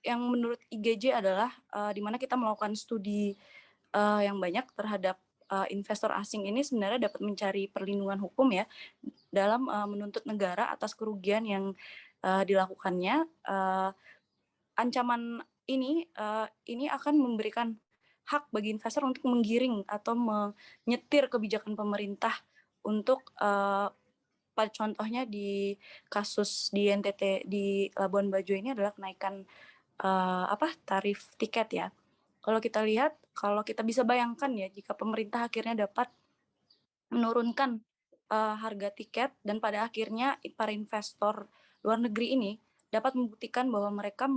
F: yang menurut IGJ adalah di mana kita melakukan studi yang banyak terhadap investor asing ini sebenarnya dapat mencari perlindungan hukum ya dalam menuntut negara atas kerugian yang dilakukannya. Ancaman ini akan memberikan hak bagi investor untuk menggiring atau menyetir kebijakan pemerintah untuk pada contohnya di kasus di NTT di Labuan Bajo ini adalah kenaikan tarif tiket ya. Kalau kita lihat, kalau kita bisa bayangkan ya, jika pemerintah akhirnya dapat menurunkan harga tiket, dan pada akhirnya para investor luar negeri ini dapat membuktikan bahwa mereka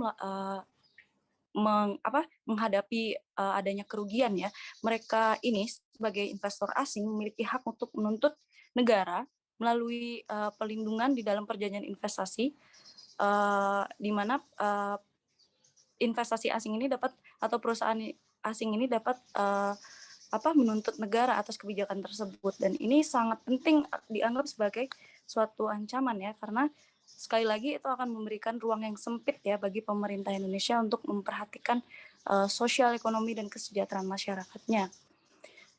F: menghadapi adanya kerugian ya. Mereka ini sebagai investor asing memiliki hak untuk menuntut negara melalui pelindungan di dalam perjanjian investasi, di mana investasi asing ini dapat atau perusahaan asing ini dapat menuntut negara atas kebijakan tersebut, dan ini sangat penting dianggap sebagai suatu ancaman ya, karena sekali lagi itu akan memberikan ruang yang sempit ya bagi pemerintah Indonesia untuk memperhatikan sosial ekonomi dan kesejahteraan masyarakatnya.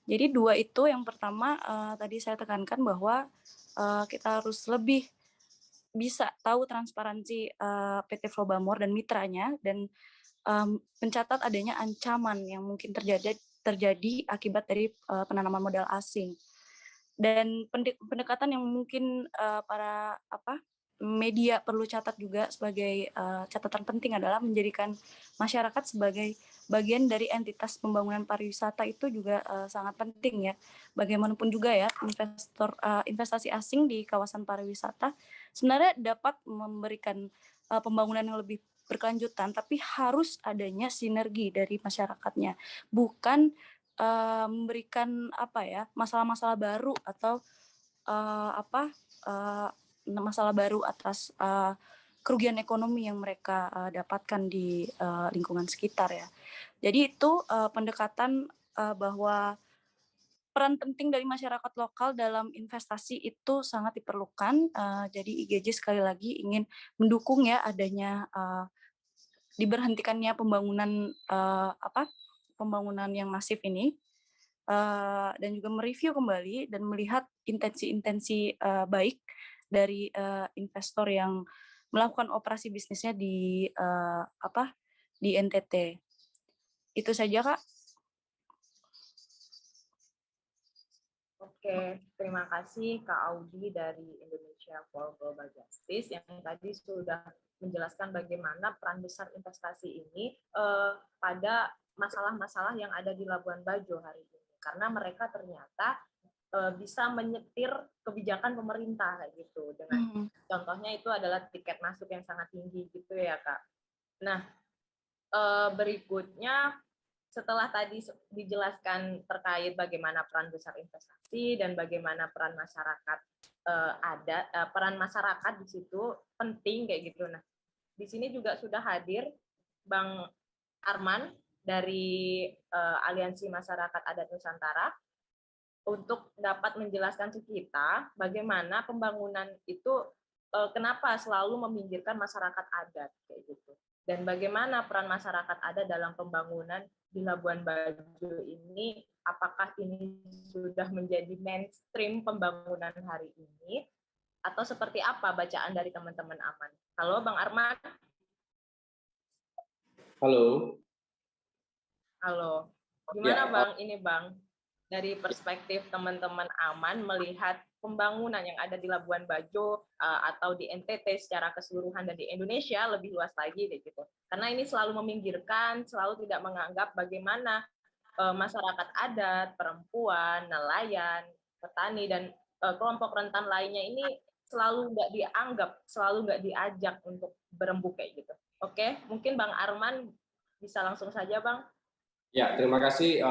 F: Jadi dua itu, yang pertama tadi saya tekankan bahwa kita harus lebih bisa tahu transparansi PT Flow Bamor dan mitranya, dan mencatat adanya ancaman yang mungkin terjadi akibat dari penanaman modal asing. Dan pendekatan yang mungkin para media perlu catat juga sebagai catatan penting adalah menjadikan masyarakat sebagai bagian dari entitas pembangunan pariwisata. Itu juga sangat penting ya. Bagaimanapun juga ya, investasi asing di kawasan pariwisata sebenarnya dapat memberikan pembangunan yang lebih berkelanjutan, tapi harus adanya sinergi dari masyarakatnya, bukan memberikan masalah-masalah baru atau masalah baru atas kerugian ekonomi yang mereka dapatkan di lingkungan sekitar ya. Jadi itu pendekatan bahwa peran penting dari masyarakat lokal dalam investasi itu sangat diperlukan. Jadi IGJ sekali lagi ingin mendukung ya adanya diberhentikannya pembangunan yang masif ini, dan juga mereview kembali dan melihat intensi-intensi baik dari investor yang melakukan operasi bisnisnya di NTT. Itu saja, Kak.
A: Oke, terima kasih Kak Audi dari Indonesia for Global Justice yang tadi sudah menjelaskan bagaimana peran besar investasi ini pada masalah-masalah yang ada di Labuan Bajo hari ini. Karena mereka ternyata bisa menyetir kebijakan pemerintah kayak gitu. Dengan contohnya itu adalah tiket masuk yang sangat tinggi gitu ya, Kak. Nah, berikutnya setelah tadi dijelaskan terkait bagaimana peran besar investasi dan bagaimana peran masyarakat peran masyarakat di situ penting kayak gitu. Nah, di sini juga sudah hadir Bang Arman dari Aliansi Masyarakat Adat Nusantara untuk dapat menjelaskan ke kita bagaimana pembangunan itu kenapa selalu meminggirkan masyarakat adat kayak gitu. Dan bagaimana peran masyarakat adat dalam pembangunan di Labuan Bajo ini, apakah ini sudah menjadi mainstream pembangunan hari ini, atau seperti apa bacaan dari teman-teman Aman? Halo Bang Arman.
G: Halo.
A: Halo. Gimana Bang, ini Bang, dari perspektif teman-teman Aman melihat pembangunan yang ada di Labuan Bajo atau di NTT secara keseluruhan dan di Indonesia lebih luas lagi deh gitu. Karena ini selalu meminggirkan, selalu tidak menganggap bagaimana masyarakat adat, perempuan, nelayan, petani dan kelompok rentan lainnya ini selalu nggak dianggap, selalu nggak diajak untuk berembuk kayak gitu. Oke, mungkin Bang Arman bisa langsung saja Bang.
G: Ya, terima kasih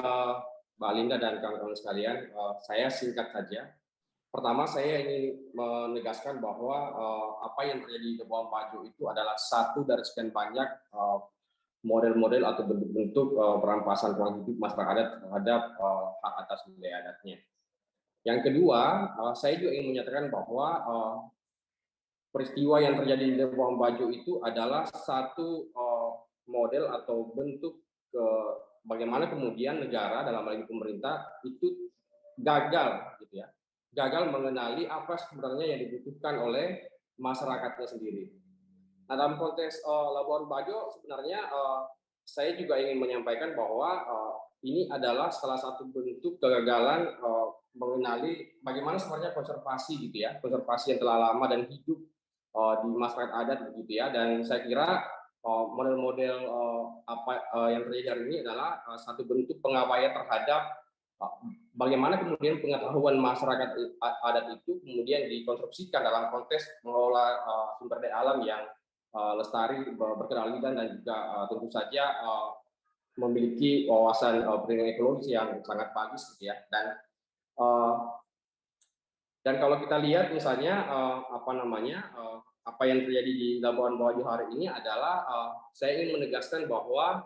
G: Mbak Linda dan kawan-kawan sekalian. Saya singkat saja. Pertama, saya ingin menegaskan bahwa apa yang terjadi di Labuan Bajo itu adalah satu dari sekian banyak model-model atau bentuk-bentuk perampasan ruang hidup masyarakat adat terhadap hak atas budaya adatnya. Yang kedua, saya juga ingin menyatakan bahwa peristiwa yang terjadi di Labuan Bajo itu adalah satu model atau bentuk bagaimana kemudian negara dalam hal ini pemerintah itu gagal gitu ya, gagal mengenali apa sebenarnya yang dibutuhkan oleh masyarakatnya sendiri. Nah, dalam konteks Labuan Bajo sebenarnya saya juga ingin menyampaikan bahwa ini adalah salah satu bentuk kegagalan mengenali bagaimana sebenarnya konservasi gitu ya, konservasi yang telah lama dan hidup di masyarakat adat begitu ya. Dan saya kira model-model yang terjadi hari ini adalah satu bentuk pengabaian terhadap bagaimana kemudian pengetahuan masyarakat adat itu kemudian dikonstruksikan dalam konteks mengelola sumber daya alam yang lestari, berkelanjutan, dan juga tentu saja memiliki wawasan perlindungan ekologis yang sangat bagus gitu ya. Dan kalau kita lihat misalnya apa yang terjadi di Labuan Bajo hari ini adalah saya ingin menegaskan bahwa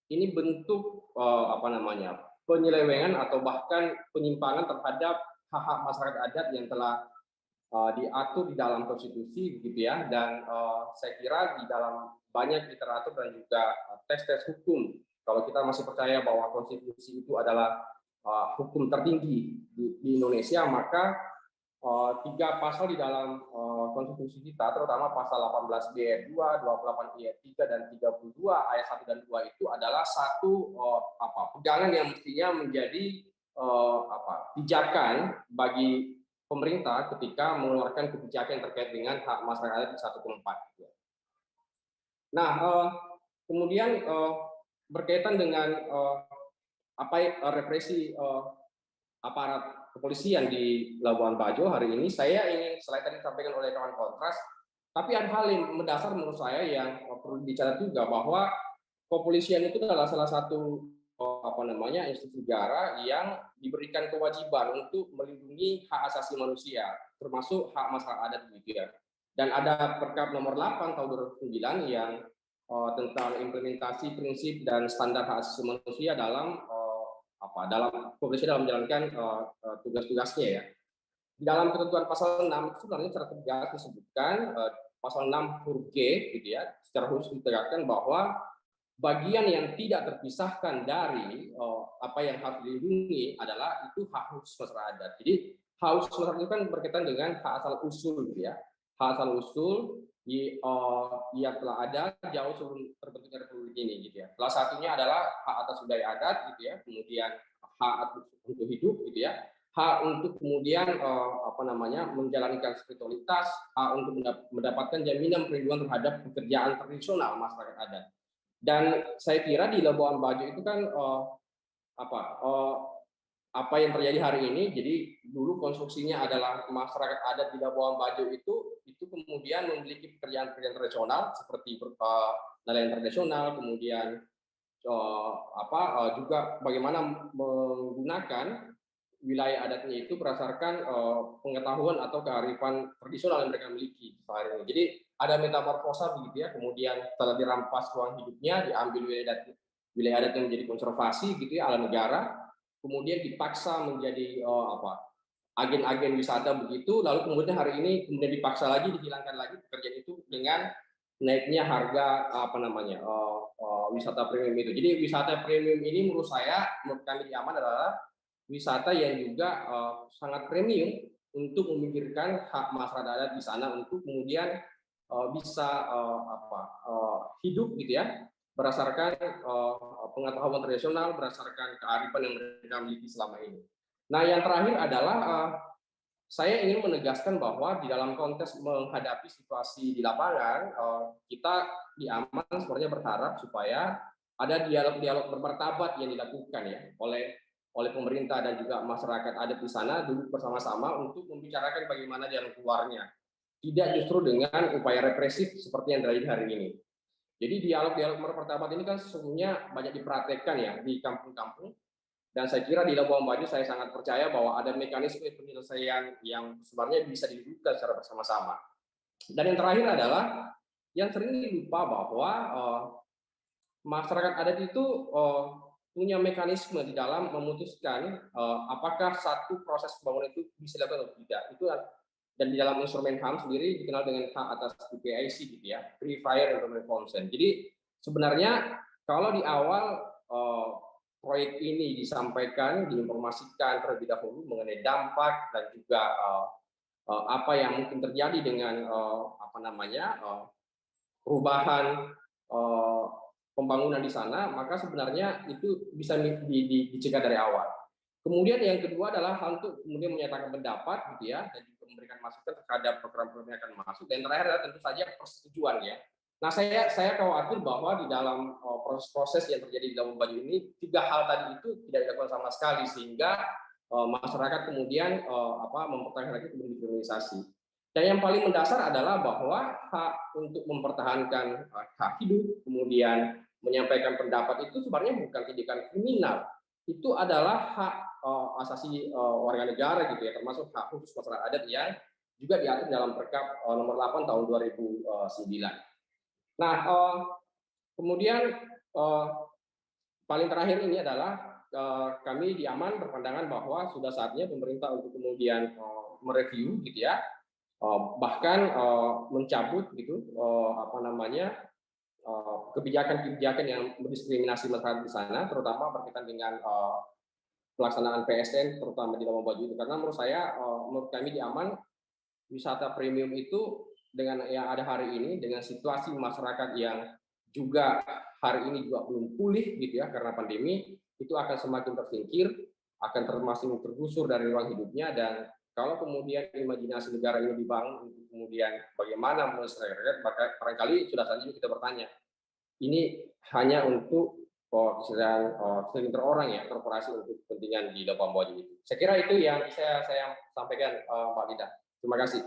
G: ini bentuk penyelewengan atau bahkan penyimpangan terhadap hak-hak masyarakat adat yang telah diatur di dalam konstitusi gitu ya. Dan saya kira di dalam banyak literatur dan juga teks-teks hukum, kalau kita masih percaya bahwa konstitusi itu adalah hukum tertinggi di Indonesia, maka 3 pasal di dalam konstitusi kita, terutama pasal 18B ayat 2, 28 ayat 3, dan 32 ayat 1 dan 2 itu adalah satu pegangan yang mestinya menjadi pijakan bagi pemerintah ketika mengeluarkan kebijakan terkait dengan hak masyarakat adat di satu tempat. Nah, kemudian berkaitan dengan represi aparat kepolisian di Labuan Bajo hari ini, saya ingin, selain tadi disampaikan oleh kawan kontras, tapi ada hal yang mendasar menurut saya yang perlu dicatat juga, bahwa kepolisian itu adalah salah satu institusi negara yang diberikan kewajiban untuk melindungi hak asasi manusia, termasuk hak masyarakat adat gitu ya. Dan ada Perkap nomor 8 tahun 2009 yang tentang implementasi prinsip dan standar hak asasi manusia dalam kepolisian dalam menjalankan tugas-tugasnya ya. Di dalam ketentuan pasal 6 itu sebenarnya secara tegas disebutkan, pasal 6 huruf G gitu ya, secara khusus ditegaskan bahwa bagian yang tidak terpisahkan dari apa yang harus dilindungi adalah itu hak khusus masyarakat adat. Jadi hak khusus masyarakat itu kan berkaitan dengan hak asal usul gitu ya. Hak asal usul yang telah ada jauh sebelum terbentuknya republik ini gitu ya. Salah satunya adalah hak atas budaya adat gitu ya, kemudian hak untuk hidup gitu ya, hak untuk kemudian menjalankan spiritualitas, hak untuk mendapatkan jaminan perlindungan terhadap pekerjaan tradisional masyarakat adat. Dan saya kira di Labuan Bajo itu kan apa yang terjadi hari ini, jadi dulu konstruksinya adalah masyarakat adat di Labuan Bajo itu kemudian memiliki pekerjaan-pekerjaan tradisional seperti nelayan tradisional, kemudian juga bagaimana menggunakan wilayah adatnya itu berdasarkan pengetahuan atau kearifan tradisional yang mereka miliki sehari ini. Jadi ada metamorfosa begitu ya, kemudian setelah dirampas ruang hidupnya, diambil wilayah adat yang menjadi konservasi gitu ya ala negara, kemudian dipaksa menjadi agen-agen wisata begitu, lalu kemudian hari ini kemudian dipaksa lagi, dihilangkan lagi pekerjaan itu dengan naiknya harga wisata premium itu. Jadi wisata premium ini menurut kami di Aman adalah wisata yang juga sangat premium untuk memikirkan hak masyarakat adat di sana untuk kemudian bisa hidup gitu ya, berdasarkan pengetahuan tradisional, berdasarkan kearifan yang mereka miliki selama ini. Nah, yang terakhir adalah saya ingin menegaskan bahwa di dalam konteks menghadapi situasi di lapangan, kita di Aman sebenarnya berharap supaya ada dialog-dialog bermartabat yang dilakukan ya oleh pemerintah dan juga masyarakat adat di sana duduk bersama-sama untuk membicarakan bagaimana jalan keluarnya. Tidak justru dengan upaya represif seperti yang terjadi hari ini. Jadi dialog-dialog bermartabat ini kan sesungguhnya banyak dipraktekkan ya di kampung-kampung. Dan saya kira di Labuan Bajo saya sangat percaya bahwa ada mekanisme penyelesaian yang sebenarnya bisa dilakukan secara bersama-sama. Dan yang terakhir adalah yang sering dilupa bahwa masyarakat adat itu punya mekanisme di dalam memutuskan apakah satu proses pembangunan itu bisa dilakukan atau tidak. Itu dan di dalam instrumen HAM sendiri dikenal dengan hak atas PPIC gitu ya, Free, Prior, and Informated Consent. Jadi sebenarnya kalau di awal proyek ini disampaikan, diinformasikan terlebih dahulu mengenai dampak dan juga apa yang mungkin terjadi dengan perubahan pembangunan di sana, maka sebenarnya itu bisa dicegah dari awal. Kemudian yang kedua adalah untuk kemudian menyatakan pendapat gitu ya, dan juga memberikan masukan terhadap program-program yang akan masuk. Dan terakhir adalah tentu saja persetujuan ya. Nah, saya khawatir bahwa di dalam proses-proses yang terjadi di Labuan Bajo ini 3 hal tadi itu tidak dilakukan sama sekali sehingga masyarakat kemudian mempertanyakan lagi kriminalisasi. Dan yang paling mendasar adalah bahwa hak untuk mempertahankan hak hidup, kemudian menyampaikan pendapat itu sebenarnya bukan tindakan kriminal. Itu adalah hak asasi warga negara gitu ya, termasuk hak khusus masyarakat adat yang juga diatur dalam Perkap nomor 8 tahun 2009. Nah, kemudian paling terakhir ini adalah kami di Aman berpandangan bahwa sudah saatnya pemerintah untuk kemudian mereview gitu ya, bahkan mencabut gitu kebijakan-kebijakan yang mendiskriminasi masyarakat di sana, terutama berkaitan dengan pelaksanaan PSN terutama di Labuan Bajo itu. Karena menurut kami di Aman, wisata premium itu dengan yang ada hari ini, dengan situasi masyarakat yang juga hari ini juga belum pulih gitu ya karena pandemi, itu akan semakin tersingkir, akan termasuk tergusur dari ruang hidupnya. Dan kalau kemudian imajinasi negara ini dibangun untuk kemudian bagaimana melestarikan, barangkali sudah saja kita bertanya, ini hanya untuk segelintir orang ya, korporasi untuk kepentingan di Labuan Bajo itu. Saya kira itu yang saya sampaikan, Pak Lida. Terima kasih.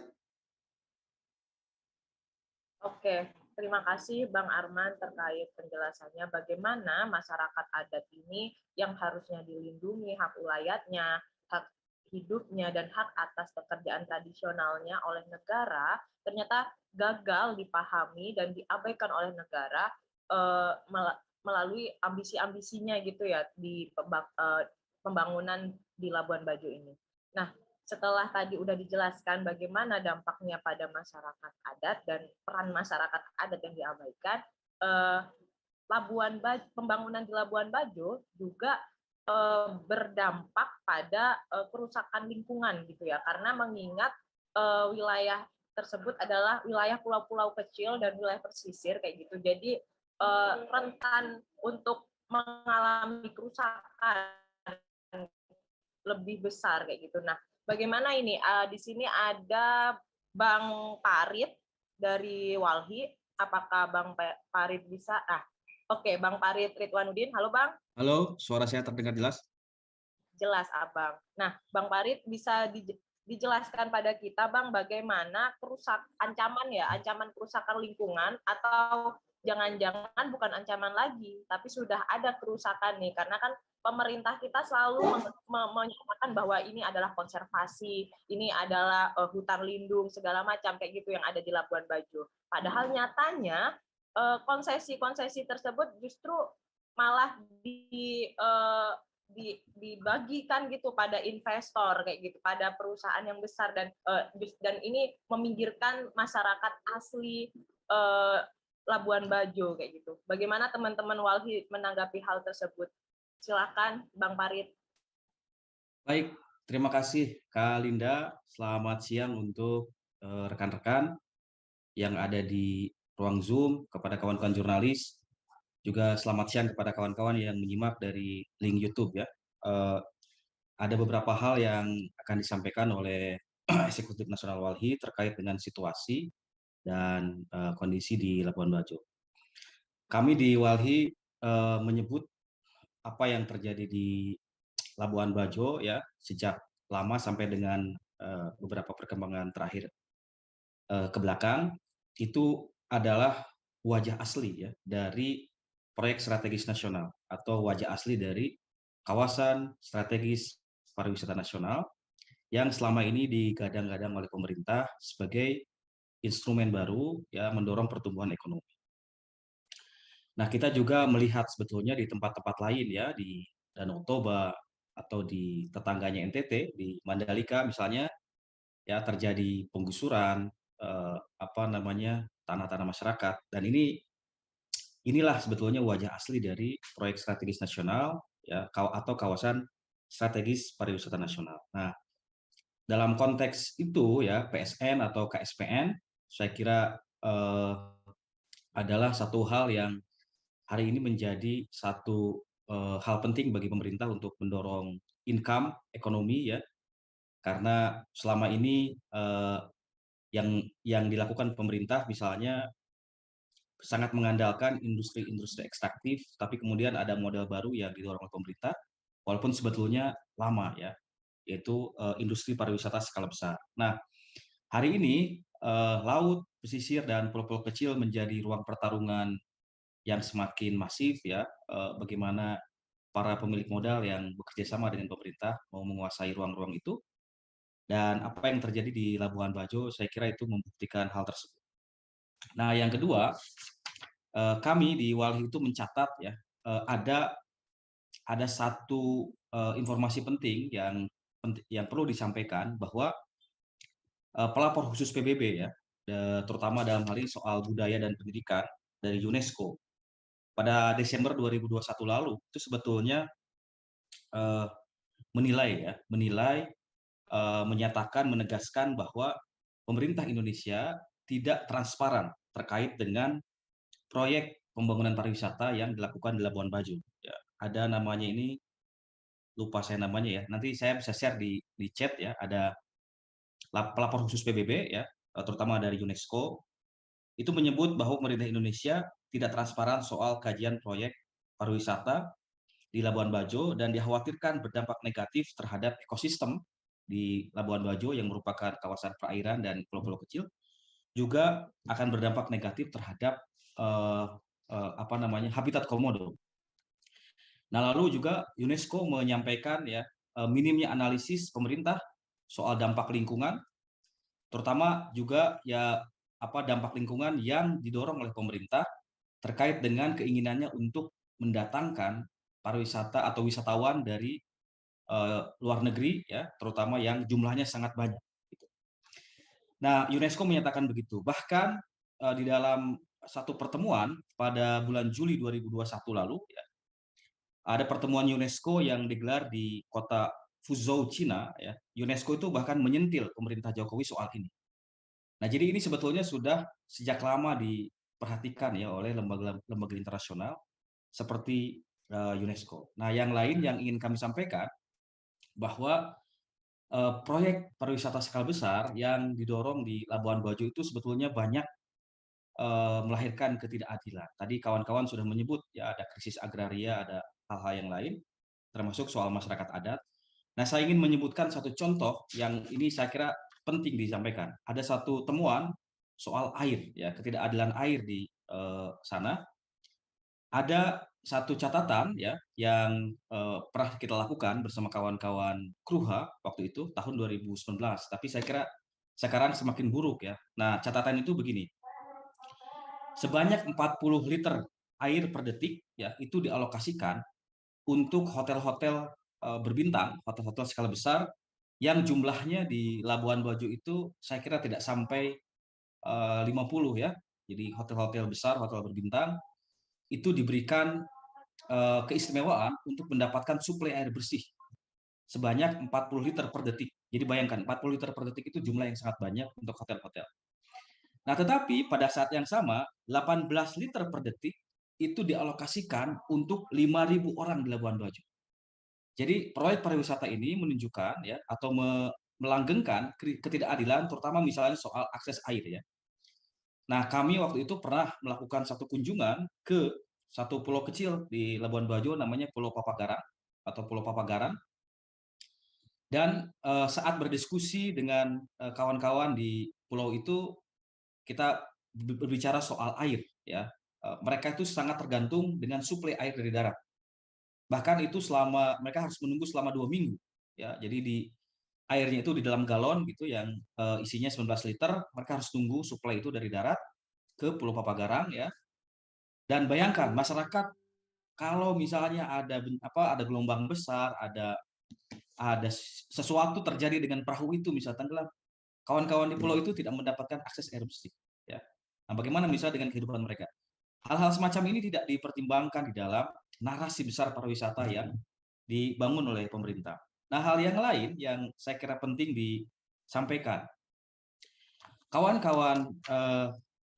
A: Oke, terima kasih Bang Arman terkait penjelasannya bagaimana masyarakat adat ini yang harusnya dilindungi hak wilayahnya, hak hidupnya, dan hak atas pekerjaan tradisionalnya oleh negara ternyata gagal dipahami dan diabaikan oleh negara melalui ambisi-ambisinya gitu ya di pembangunan di Labuan Bajo ini. Nah, setelah tadi udah dijelaskan bagaimana dampaknya pada masyarakat adat dan peran masyarakat adat yang diabaikan, pembangunan di Labuan Bajo juga berdampak pada kerusakan lingkungan gitu ya, karena mengingat wilayah tersebut adalah wilayah pulau-pulau kecil dan wilayah pesisir kayak gitu, jadi rentan untuk mengalami kerusakan lebih besar kayak gitu. Nah, bagaimana ini? Di sini ada Bang Parit dari Walhi. Apakah Bang Parit bisa? Oke, Bang Parit Ridwanudin. Halo, Bang.
H: Halo, suara saya terdengar jelas?
A: Jelas, Abang. Nah, Bang Parit bisa dijelaskan pada kita, Bang, bagaimana ancaman kerusakan lingkungan, atau jangan-jangan bukan ancaman lagi, tapi sudah ada kerusakan nih, karena kan pemerintah kita selalu menyatakan bahwa ini adalah konservasi, ini adalah hutan lindung, segala macam kayak gitu yang ada di Labuan Bajo. Padahal nyatanya konsesi-konsesi tersebut justru malah dibagikan gitu pada investor kayak gitu, pada perusahaan yang besar, dan ini meminggirkan masyarakat asli Labuan Bajo kayak gitu. Bagaimana teman-teman Walhi menanggapi hal tersebut? Silakan Bang Parit.
H: Baik, terima kasih Kak Linda. Selamat siang untuk rekan-rekan yang ada di ruang Zoom, kepada kawan-kawan jurnalis, juga selamat siang kepada kawan-kawan yang menyimak dari link YouTube ya. Ada beberapa hal yang akan disampaikan oleh Eksekutif Nasional Walhi terkait dengan situasi dan kondisi di Labuan Bajo. Kami di Walhi menyebut apa yang terjadi di Labuan Bajo ya sejak lama sampai dengan beberapa perkembangan terakhir ke belakang itu adalah wajah asli ya dari proyek strategis nasional atau wajah asli dari kawasan strategis pariwisata nasional yang selama ini digadang-gadang oleh pemerintah sebagai instrumen baru ya mendorong pertumbuhan ekonomi. Nah, kita juga melihat sebetulnya di tempat-tempat lain ya, di Danau Toba atau di tetangganya NTT, di Mandalika misalnya, ya terjadi penggusuran tanah-tanah masyarakat, dan inilah sebetulnya wajah asli dari proyek strategis nasional ya atau kawasan strategis pariwisata nasional. Nah, dalam konteks itu ya PSN atau KSPN saya kira adalah satu hal yang hari ini menjadi satu hal penting bagi pemerintah untuk mendorong income ekonomi ya, karena selama ini yang dilakukan pemerintah misalnya sangat mengandalkan industri-industri ekstraktif, tapi kemudian ada model baru yang didorong oleh pemerintah, walaupun sebetulnya lama ya, yaitu industri pariwisata skala besar. Nah, Hari ini laut, pesisir dan pulau-pulau kecil menjadi ruang pertarungan yang semakin masif ya. Bagaimana para pemilik modal yang bekerja sama dengan pemerintah mau menguasai ruang-ruang itu, dan apa yang terjadi di Labuan Bajo saya kira itu membuktikan hal tersebut. Nah, yang kedua, kami di Walhi itu mencatat ya, ada satu informasi penting yang perlu disampaikan, bahwa pelapor khusus PBB ya, terutama dalam hal ini soal budaya dan pendidikan dari UNESCO pada Desember 2021 lalu itu sebetulnya menyatakan, menegaskan bahwa pemerintah Indonesia tidak transparan terkait dengan proyek pembangunan pariwisata yang dilakukan di Labuan Bajo. Ya, ada namanya ini, lupa saya namanya ya. Nanti saya bisa share di chat ya. Ada pelapor khusus PBB ya, terutama dari UNESCO, itu menyebut bahwa pemerintah Indonesia tidak transparan soal kajian proyek pariwisata di Labuan Bajo dan dikhawatirkan berdampak negatif terhadap ekosistem di Labuan Bajo yang merupakan kawasan perairan dan pulau-pulau kecil, juga akan berdampak negatif terhadap habitat komodo. Nah, lalu juga UNESCO menyampaikan ya, minimnya analisis pemerintah soal dampak lingkungan, terutama juga ya dampak lingkungan yang didorong oleh pemerintah terkait dengan keinginannya untuk mendatangkan pariwisata atau wisatawan dari luar negeri ya, terutama yang jumlahnya sangat banyak. Nah, UNESCO menyatakan begitu. Bahkan di dalam satu pertemuan pada bulan Juli 2021 lalu ya, ada pertemuan UNESCO yang digelar di kota Fuzhou, Cina ya. UNESCO itu bahkan menyentil pemerintah Jokowi soal ini. Nah, jadi ini sebetulnya sudah sejak lama diperhatikan ya oleh lembaga internasional seperti UNESCO. Nah, yang lain yang ingin kami sampaikan bahwa proyek pariwisata skala besar yang didorong di Labuan Bajo itu sebetulnya banyak melahirkan ketidakadilan. Tadi kawan-kawan sudah menyebut ya, ada krisis agraria, ada hal-hal yang lain, termasuk soal masyarakat adat. Nah, saya ingin menyebutkan satu contoh yang ini saya kira penting disampaikan. Ada satu temuan soal air, ya, ketidakadilan air di sana. Ada satu catatan ya yang pernah kita lakukan bersama kawan-kawan Kruha waktu itu tahun 2019, tapi saya kira sekarang semakin buruk ya. Nah, catatan itu begini. Sebanyak 40 liter air per detik ya itu dialokasikan untuk hotel-hotel berbintang, hotel-hotel skala besar yang jumlahnya di Labuan Bajo itu saya kira tidak sampai 50 ya. Jadi hotel-hotel besar, hotel berbintang itu diberikan keistimewaan untuk mendapatkan suplai air bersih sebanyak 40 liter per detik. Jadi bayangkan 40 liter per detik itu jumlah yang sangat banyak untuk hotel-hotel. Nah, tetapi pada saat yang sama 18 liter per detik itu dialokasikan untuk 5.000 orang di Labuan Bajo. Jadi proyek pariwisata ini menunjukkan ya atau melanggengkan ketidakadilan, terutama misalnya soal akses air ya. Nah, kami waktu itu pernah melakukan satu kunjungan ke satu pulau kecil di Labuan Bajo namanya Pulau Papagaran atau Pulau Papagaran. Dan saat berdiskusi dengan kawan-kawan di pulau itu, kita berbicara soal air ya. Mereka itu sangat tergantung dengan suplai air dari darat. Bahkan itu mereka harus menunggu selama 2 minggu ya. Jadi airnya itu di dalam galon gitu yang isinya 19 liter, mereka harus tunggu suplai itu dari darat ke Pulau Papagarang ya. Dan bayangkan masyarakat kalau misalnya ada gelombang besar, ada sesuatu terjadi dengan perahu itu misalnya tenggelam, kawan-kawan di pulau itu tidak mendapatkan akses air bersih ya. Nah, bagaimana misalnya dengan kehidupan mereka? Hal-hal semacam ini tidak dipertimbangkan di dalam narasi besar pariwisata yang dibangun oleh pemerintah. Nah, hal yang lain yang saya kira penting disampaikan, kawan-kawan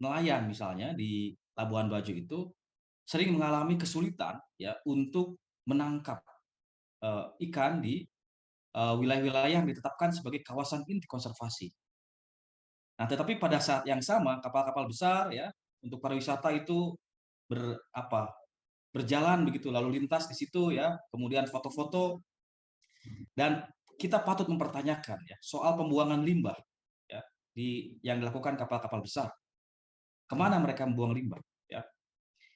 H: nelayan misalnya di Labuan Bajo itu sering mengalami kesulitan ya untuk menangkap ikan di wilayah-wilayah yang ditetapkan sebagai kawasan inti konservasi. Nah, tetapi pada saat yang sama kapal-kapal besar ya untuk pariwisata itu berjalan begitu lalu lintas di situ ya, kemudian foto-foto, dan kita patut mempertanyakan ya soal pembuangan limbah ya. yang dilakukan kapal-kapal besar. Kemana mereka membuang limbah? Ya.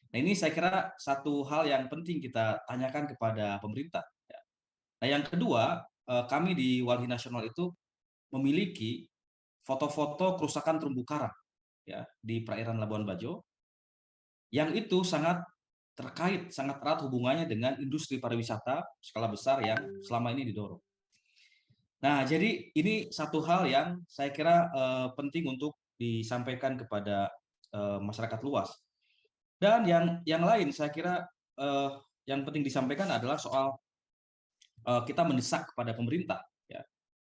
H: Nah, ini saya kira satu hal yang penting kita tanyakan kepada pemerintah. Ya. Nah, yang kedua, kami di Walhi Nasional itu memiliki foto-foto kerusakan terumbu karang ya di perairan Labuan Bajo, yang itu sangat terkait, sangat erat hubungannya dengan industri pariwisata skala besar yang selama ini didorong. Nah, jadi ini satu hal yang saya kira penting untuk disampaikan kepada masyarakat luas. Dan yang lain saya kira yang penting disampaikan adalah soal kita mendesak kepada pemerintah, ya,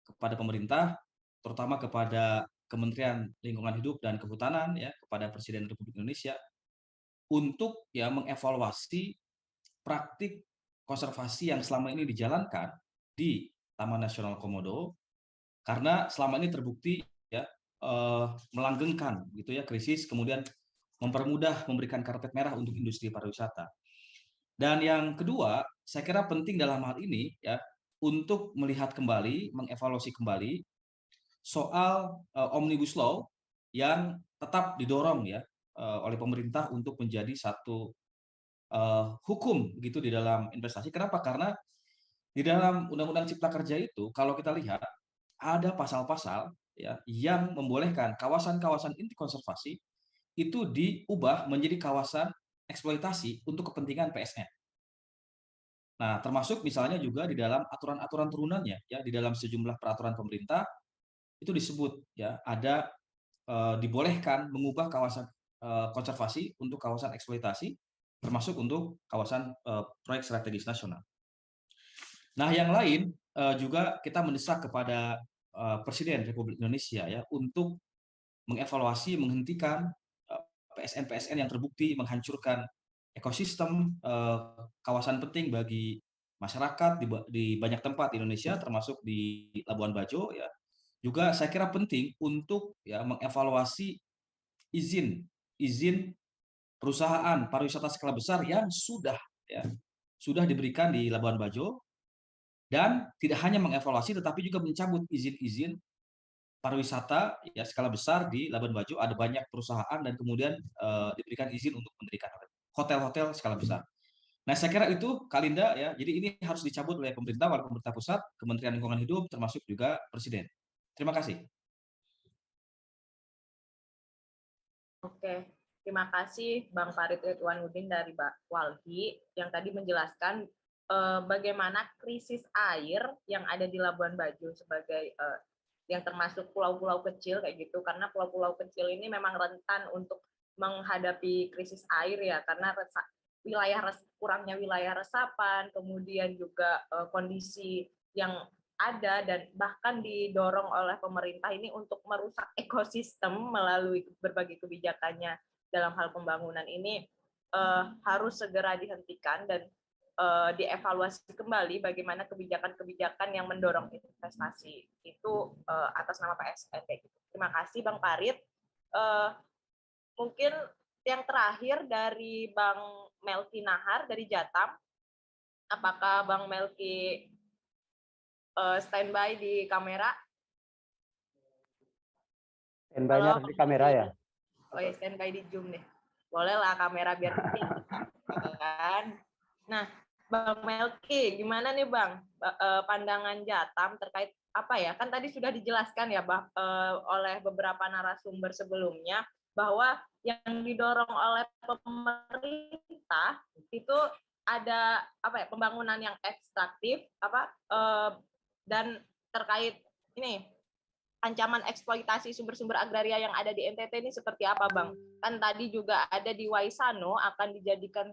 H: kepada pemerintah, terutama kepada Kementerian Lingkungan Hidup dan Kehutanan, ya, kepada Presiden Republik Indonesia, untuk ya mengevaluasi praktik konservasi yang selama ini dijalankan di Taman Nasional Komodo, karena selama ini terbukti ya melanggengkan gitu ya krisis, kemudian mempermudah memberikan karpet merah untuk industri pariwisata. Dan yang kedua, saya kira penting dalam hal ini ya untuk melihat kembali, mengevaluasi kembali soal Omnibus Law yang tetap didorong ya oleh pemerintah untuk menjadi satu hukum gitu di dalam investasi. Kenapa? Karena di dalam Undang-Undang Cipta Kerja itu kalau kita lihat ada pasal-pasal ya yang membolehkan kawasan-kawasan inti konservasi itu diubah menjadi kawasan eksploitasi untuk kepentingan PSN. Nah, termasuk misalnya juga di dalam aturan-aturan turunannya ya di dalam sejumlah peraturan pemerintah itu disebut ya ada dibolehkan mengubah kawasan konservasi untuk kawasan eksploitasi, termasuk untuk kawasan proyek strategis nasional. Nah, yang lain juga kita mendesak kepada Presiden Republik Indonesia ya untuk mengevaluasi, menghentikan PSN-PSN yang terbukti menghancurkan ekosistem kawasan penting bagi masyarakat di banyak tempat di Indonesia, termasuk di Labuan Bajo ya. Juga saya kira penting untuk ya mengevaluasi izin perusahaan pariwisata skala besar yang sudah diberikan di Labuan Bajo, dan tidak hanya mengevaluasi tetapi juga mencabut izin-izin pariwisata ya skala besar di Labuan Bajo. Ada banyak perusahaan dan kemudian diberikan izin untuk mendirikan hotel-hotel skala besar. Nah, saya kira itu Kalinda ya. Jadi ini harus dicabut oleh pemerintah, oleh pemerintah pusat, Kementerian Lingkungan Hidup, termasuk juga Presiden. Terima kasih.
A: Oke, terima kasih Bang Farid Ridwanuddin dari Walhi yang tadi menjelaskan bagaimana krisis air yang ada di Labuan Bajo sebagai yang termasuk pulau-pulau kecil kayak gitu, karena pulau-pulau kecil ini memang rentan untuk menghadapi krisis air ya, karena kurangnya wilayah resapan, kemudian juga kondisi yang ada dan bahkan didorong oleh pemerintah ini untuk merusak ekosistem melalui berbagai kebijakannya dalam hal pembangunan ini harus segera dihentikan dan dievaluasi kembali bagaimana kebijakan-kebijakan yang mendorong investasi itu atas nama PSN. Terima kasih Bang Farid. Mungkin yang terakhir dari Bang Melki Nahar dari Jatam. Apakah Bang Melki standby di kamera?
I: Standby-nya harus di kamera ya?
A: Oh ya, standby di Zoom deh. Boleh lah kamera biar penting. Kan? Nah, Bang Melki, gimana nih Bang pandangan Jatam terkait apa ya? Kan tadi sudah dijelaskan ya oleh beberapa narasumber sebelumnya bahwa yang didorong oleh pemerintah itu ada apa ya, pembangunan yang ekstraktif dan terkait ini ancaman eksploitasi sumber-sumber agraria yang ada di NTT ini seperti apa Bang? Kan tadi juga ada di Waisano akan dijadikan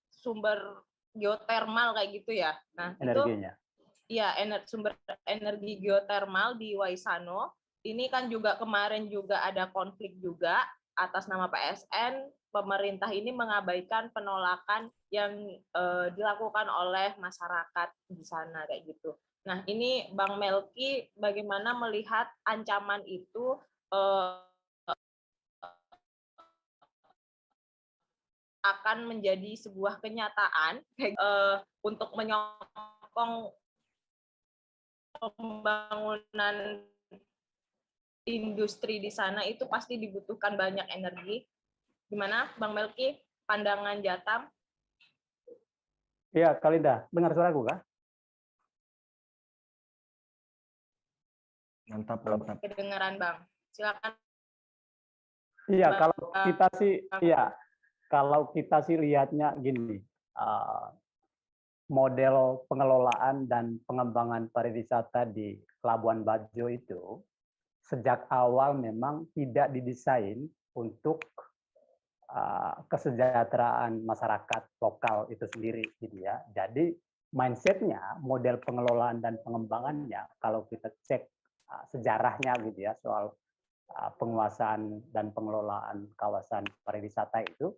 A: sumber geotermal kayak gitu ya. Nah, energinya. Itu ya sumber energi geotermal di Waisano. Ini kan juga kemarin juga ada konflik juga atas nama PSN, pemerintah ini mengabaikan penolakan yang dilakukan oleh masyarakat di sana kayak gitu. Nah, ini Bang Melki bagaimana melihat ancaman itu akan menjadi sebuah kenyataan untuk menyokong pembangunan industri di sana itu pasti dibutuhkan banyak energi. Gimana, Bang Melki, pandangan Jatam?
I: Iya, Kalinda, dengar suaraku kah?
D: Mantap, mantap.
A: Kedengaran, Bang. Silakan.
I: Iya,
A: Bang.
I: kalau kita sih lihatnya gini, model pengelolaan dan pengembangan pariwisata di Labuan Bajo itu sejak awal memang tidak didesain untuk kesejahteraan masyarakat lokal itu sendiri, gitu ya. Jadi mindsetnya, model pengelolaan dan pengembangannya, kalau kita cek sejarahnya, gitu ya, soal penguasaan dan pengelolaan kawasan pariwisata itu,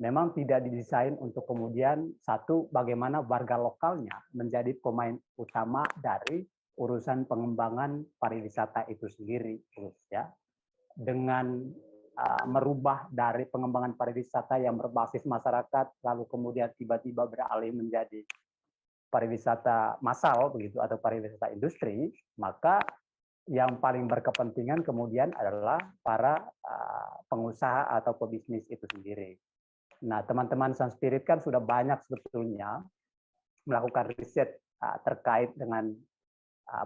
I: memang tidak didesain untuk kemudian satu bagaimana warga lokalnya menjadi pemain utama dari urusan pengembangan pariwisata itu sendiri, terus ya, dengan merubah dari pengembangan pariwisata yang berbasis masyarakat lalu kemudian tiba-tiba beralih menjadi pariwisata massal begitu atau pariwisata industri, maka yang paling berkepentingan kemudian adalah para pengusaha atau pebisnis itu sendiri. Nah, teman-teman Sun Spirit kan sudah banyak sebetulnya melakukan riset terkait dengan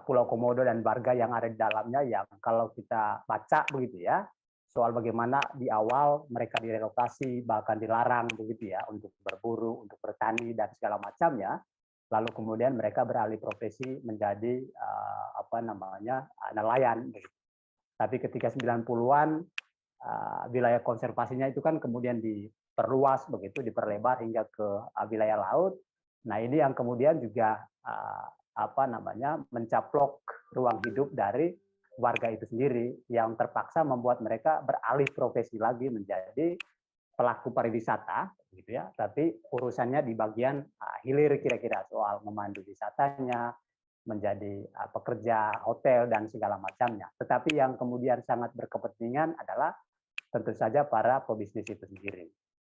I: Pulau Komodo dan warga yang ada di dalamnya, yang kalau kita baca begitu ya, soal bagaimana di awal mereka direlokasi, bahkan dilarang begitu ya, untuk berburu, untuk bertani dan segala macamnya. Lalu kemudian mereka beralih profesi menjadi nelayan. Tapi ketika 90-an wilayah konservasinya itu kan kemudian diperluas begitu, diperlebar hingga ke wilayah laut. Nah, ini yang kemudian juga mencaplok ruang hidup dari warga itu sendiri, yang terpaksa membuat mereka beralih profesi lagi menjadi pelaku pariwisata, gitu ya. Tapi urusannya di bagian hilir kira-kira, soal memandu wisatanya, menjadi pekerja hotel dan segala macamnya. Tetapi yang kemudian sangat berkepentingan adalah tentu saja para pebisnis itu sendiri.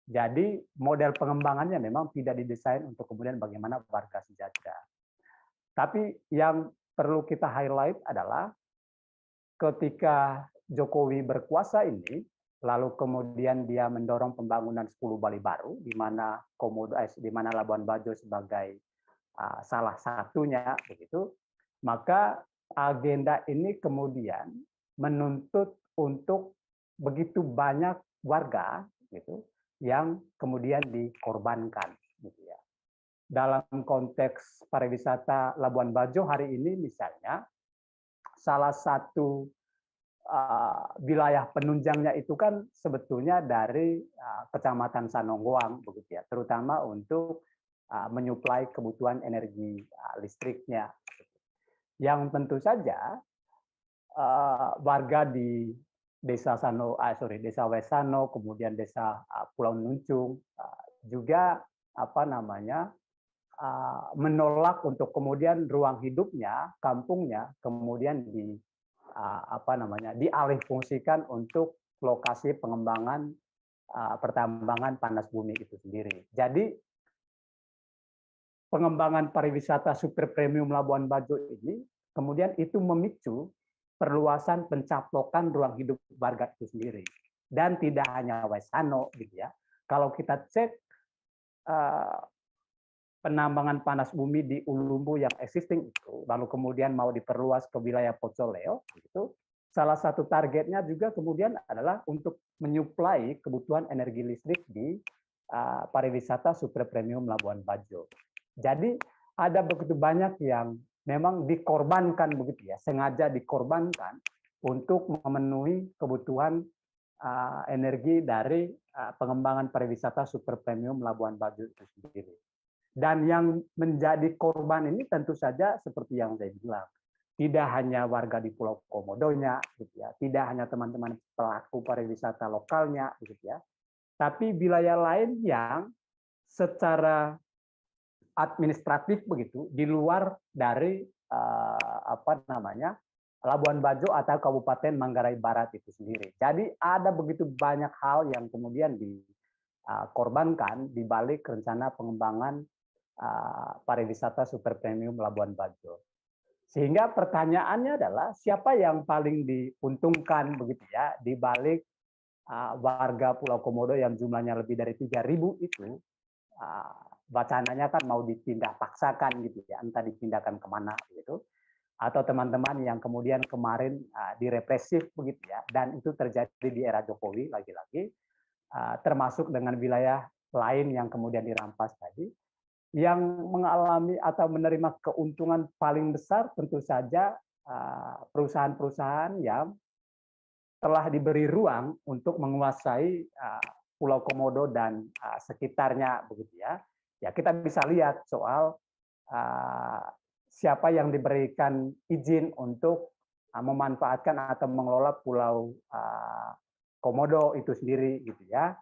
I: Jadi model pengembangannya memang tidak didesain untuk kemudian bagaimana warga sejahtera. Tapi yang perlu kita highlight adalah ketika Jokowi berkuasa ini, lalu kemudian dia mendorong pembangunan 10 Bali baru, di mana Labuan Bajo sebagai salah satunya, begitu. Maka agenda ini kemudian menuntut untuk begitu banyak warga, gitu, yang kemudian dikorbankan, gitu ya. Dalam konteks pariwisata Labuan Bajo hari ini misalnya, salah satu wilayah penunjangnya itu kan sebetulnya dari Kecamatan Sanonggoang, begitu ya, terutama untuk menyuplai kebutuhan energi listriknya. Yang tentu saja warga di Desa Wesano, kemudian Desa Pulau Nuncung juga menolak untuk kemudian ruang hidupnya, kampungnya kemudian dialihfungsikan untuk lokasi pengembangan pertambangan panas bumi itu sendiri. Jadi pengembangan pariwisata super premium Labuan Bajo ini kemudian itu memicu perluasan pencaplokan ruang hidup warga itu sendiri. Dan tidak hanya Wesano, gitu ya. Kalau kita cek penambangan panas bumi di Ulumbu yang existing itu, lalu kemudian mau diperluas ke wilayah Pocoleo, gitu, salah satu targetnya juga kemudian adalah untuk menyuplai kebutuhan energi listrik di pariwisata super premium Labuan Bajo. Jadi ada begitu banyak yang memang dikorbankan begitu ya, sengaja dikorbankan untuk memenuhi kebutuhan energi dari pengembangan pariwisata super premium Labuan Bajo itu sendiri. Dan yang menjadi korban ini tentu saja seperti yang saya bilang, tidak hanya warga di Pulau Komodonya, gitu ya, tidak hanya teman-teman pelaku pariwisata lokalnya, gitu ya, tapi wilayah lain yang secara administratif begitu di luar dari Labuan Bajo atau Kabupaten Manggarai Barat itu sendiri. Jadi ada begitu banyak hal yang kemudian dikorbankan di balik rencana pengembangan pariwisata super premium Labuan Bajo. Sehingga pertanyaannya adalah siapa yang paling diuntungkan begitu ya di balik warga Pulau Komodo yang jumlahnya lebih dari 3.000 itu, wacananya kan mau dipindah paksakan gitu ya, entah dipindahkan kemana gitu, atau teman-teman yang kemudian kemarin direpresif begitu ya, dan itu terjadi di era Jokowi lagi-lagi, termasuk dengan wilayah lain yang kemudian dirampas tadi. Yang mengalami atau menerima keuntungan paling besar tentu saja perusahaan-perusahaan yang telah diberi ruang untuk menguasai Pulau Komodo dan sekitarnya begitu ya. Ya kita bisa lihat soal siapa yang diberikan izin untuk memanfaatkan atau mengelola Pulau Komodo itu sendiri gitu ya.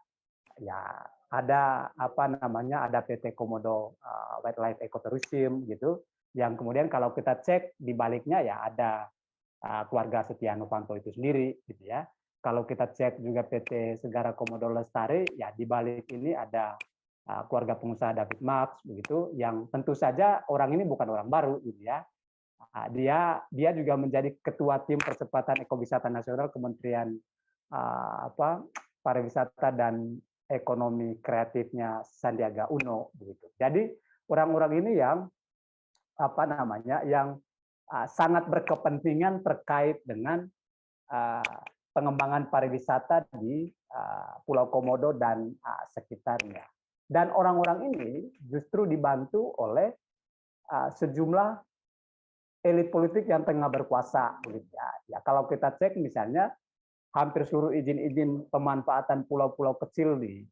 I: Ya ada ada PT Komodo Wildlife Ecotourism gitu, yang kemudian kalau kita cek di baliknya ya ada keluarga Setia Novanto itu sendiri gitu ya. Kalau kita cek juga PT Segara Komodo Lestari, ya di balik ini ada keluarga pengusaha David Max begitu, yang tentu saja orang ini bukan orang baru gitu ya. Dia juga menjadi ketua tim percepatan ekowisata nasional Kementerian pariwisata dan ekonomi kreatifnya Sandiaga Uno begitu. Jadi orang-orang ini yang yang sangat berkepentingan terkait dengan pengembangan pariwisata di Pulau Komodo dan sekitarnya. Dan orang-orang ini justru dibantu oleh sejumlah elit politik yang tengah berkuasa begitu ya. Ya kalau kita cek misalnya hampir seluruh izin-izin pemanfaatan pulau-pulau kecil di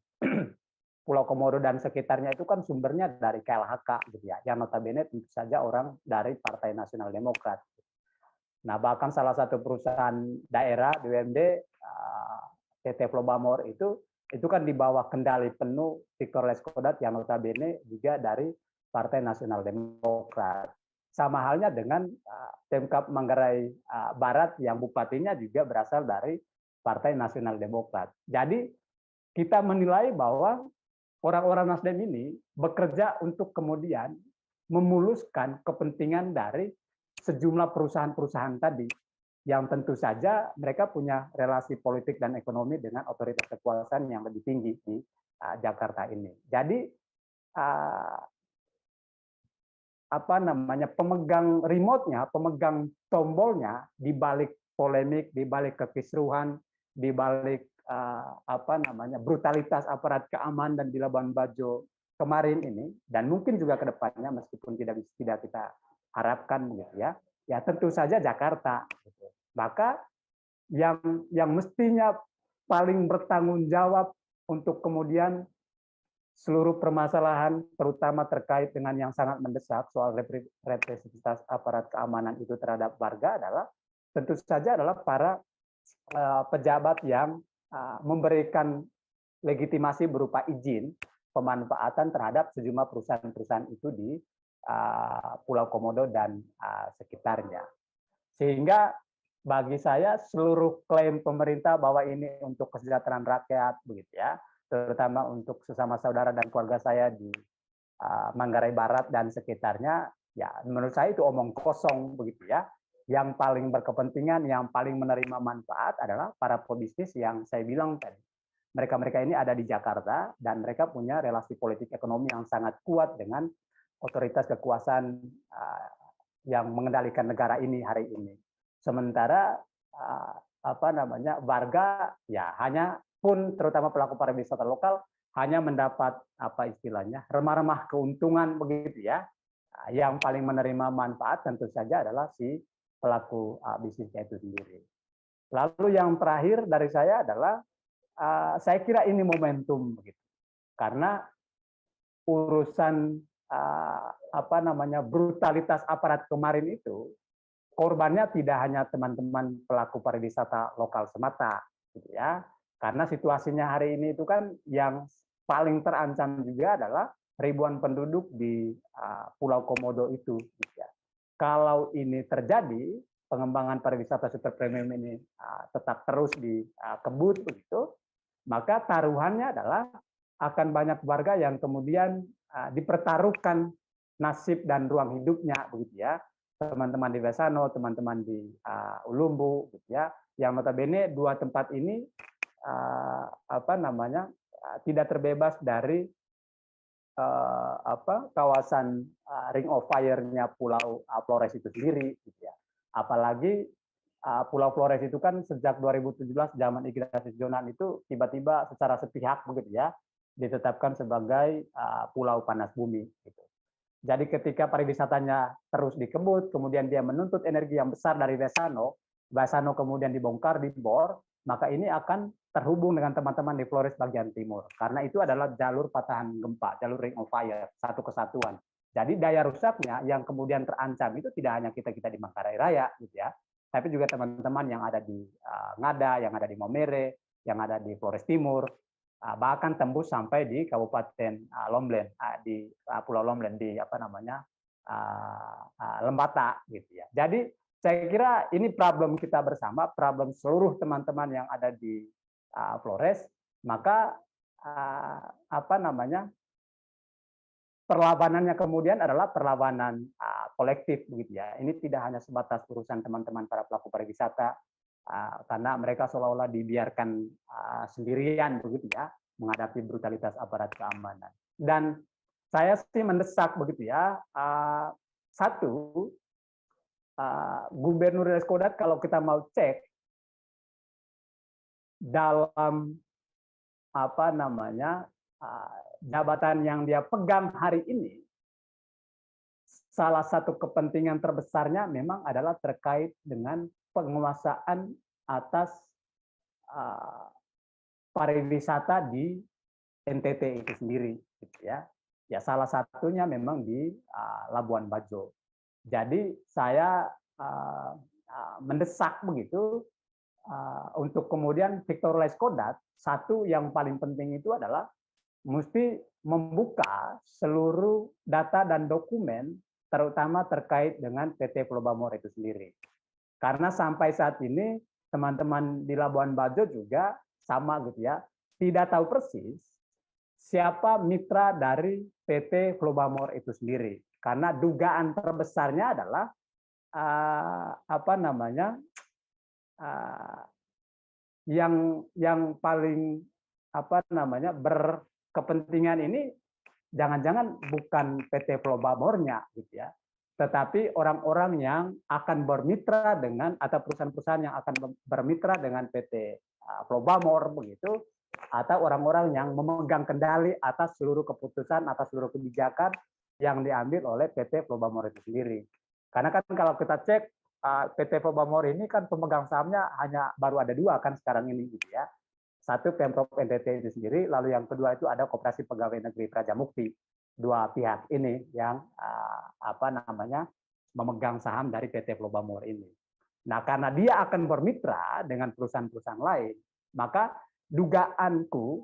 I: Pulau Komodo dan sekitarnya itu kan sumbernya dari KLHK gitu ya. Yang notabene tentu saja orang dari Partai Nasional Demokrat. Nah, bahkan salah satu perusahaan daerah BUMD PT Flobamor itu kan di bawah kendali penuh Victor Leskodat yang notabene juga dari Partai Nasional Demokrat. Sama halnya dengan Pemkab Manggarai Barat yang bupatinya juga berasal dari Partai Nasional Demokrat. Jadi kita menilai bahwa orang-orang Nasdem ini bekerja untuk kemudian memuluskan kepentingan dari sejumlah perusahaan-perusahaan tadi yang tentu saja mereka punya relasi politik dan ekonomi dengan otoritas kekuasaan yang lebih tinggi di Jakarta ini. Jadi pemegang remote-nya, pemegang tombolnya di balik polemik, di balik kekisruhan, di balik brutalitas aparat keamanan dan di Labuan Bajo kemarin ini, dan mungkin juga ke depannya meskipun tidak kita harapkan gitu ya. Ya tentu saja Jakarta gitu. Maka yang mestinya paling bertanggung jawab untuk kemudian seluruh permasalahan terutama terkait dengan yang sangat mendesak soal represivitas aparat keamanan itu terhadap warga adalah tentu saja adalah para pejabat yang memberikan legitimasi berupa izin pemanfaatan terhadap sejumlah perusahaan-perusahaan itu di Pulau Komodo dan sekitarnya. Sehingga bagi saya seluruh klaim pemerintah bahwa ini untuk kesejahteraan rakyat begitu ya, terutama untuk sesama saudara dan keluarga saya di Manggarai Barat dan sekitarnya, ya menurut saya itu omong kosong begitu ya. Yang paling berkepentingan, yang paling menerima manfaat adalah para pebisnis yang saya bilang tadi. Mereka-mereka ini ada di Jakarta dan mereka punya relasi politik ekonomi yang sangat kuat dengan otoritas kekuasaan yang mengendalikan negara ini hari ini. Sementara warga ya hanya pun terutama pelaku pariwisata lokal hanya mendapat remah-remah keuntungan begitu ya. Yang paling menerima manfaat tentu saja adalah si pelaku bisnisnya itu sendiri. Lalu yang terakhir dari saya adalah saya kira ini momentum begitu. Karena urusan brutalitas aparat kemarin itu korbannya tidak hanya teman-teman pelaku pariwisata lokal semata gitu ya. Karena situasinya hari ini itu kan yang paling terancam juga adalah ribuan penduduk di Pulau Komodo itu gitu ya. Kalau ini terjadi, pengembangan pariwisata super premium ini tetap terus dikebut begitu, maka taruhannya adalah akan banyak warga yang kemudian dipertaruhkan nasib dan ruang hidupnya begitu ya teman-teman di Vesano, teman-teman di Ulumbu, gitu ya, yang notabene dua tempat ini tidak terbebas dari kawasan Ring of Fire-nya Pulau Flores itu sendiri, gitu ya. Apalagi Pulau Flores itu kan sejak 2017 zaman Ignatius Jonan itu tiba-tiba secara sepihak begitu ya ditetapkan sebagai pulau panas bumi. Gitu. Jadi ketika pariwisatanya terus dikebut, kemudian dia menuntut energi yang besar dari Vesano, Vesano kemudian dibongkar, dibor, maka ini akan terhubung dengan teman-teman di Flores bagian timur. Karena itu adalah jalur patahan gempa, jalur Ring of Fire, satu kesatuan. Jadi daya rusaknya yang kemudian terancam itu tidak hanya kita-kita di Manggarai Raya, gitu ya, tapi juga teman-teman yang ada di Ngada, yang ada di Momere, yang ada di Flores Timur, bahkan tembus sampai di Kabupaten Lomblen, di Pulau Lomblen, di Lembata, gitu ya. Jadi saya kira ini problem kita bersama, problem seluruh teman-teman yang ada di Flores, maka perlawanannya kemudian adalah perlawanan kolektif begitu ya. Ini tidak hanya sebatas urusan teman-teman para pelaku pariwisata karena mereka seolah-olah dibiarkan sendirian begitu ya menghadapi brutalitas aparat keamanan. Dan saya sih mendesak begitu ya. Satu, Gubernur Leskodat kalau kita mau cek dalam jabatan yang dia pegang hari ini, salah satu kepentingan terbesarnya memang adalah terkait dengan penguasaan atas pariwisata di NTT itu sendiri, gitu ya. Ya salah satunya memang di Labuan Bajo. Jadi saya mendesak begitu untuk kemudian Victor Leskodat, satu yang paling penting itu adalah mesti membuka seluruh data dan dokumen, terutama terkait dengan PT Pulau Bamor itu sendiri. Karena sampai saat ini, teman-teman di Labuan Bajo juga sama gitu ya, tidak tahu persis siapa mitra dari PT Pulau Bamor itu sendiri. Karena dugaan terbesarnya adalah yang paling berkepentingan ini jangan-jangan bukan PT Pulau Bamornya gitu ya, tetapi orang-orang yang akan bermitra dengan atau perusahaan-perusahaan yang akan bermitra dengan PT Pulau Bamor begitu, atau orang-orang yang memegang kendali atas seluruh keputusan, atas seluruh kebijakan yang diambil oleh PT Pulau Bamor itu sendiri. Karena kan kalau kita cek PT Pulau Bamor ini kan pemegang sahamnya hanya baru ada dua kan sekarang ini gitu ya. Satu Pemprov NTT itu sendiri, lalu yang kedua itu ada Koperasi Pegawai Negeri Prajamukti. Dua pihak ini yang memegang saham dari PT Pulau Bamor ini. Nah, karena dia akan bermitra dengan perusahaan-perusahaan lain, maka dugaanku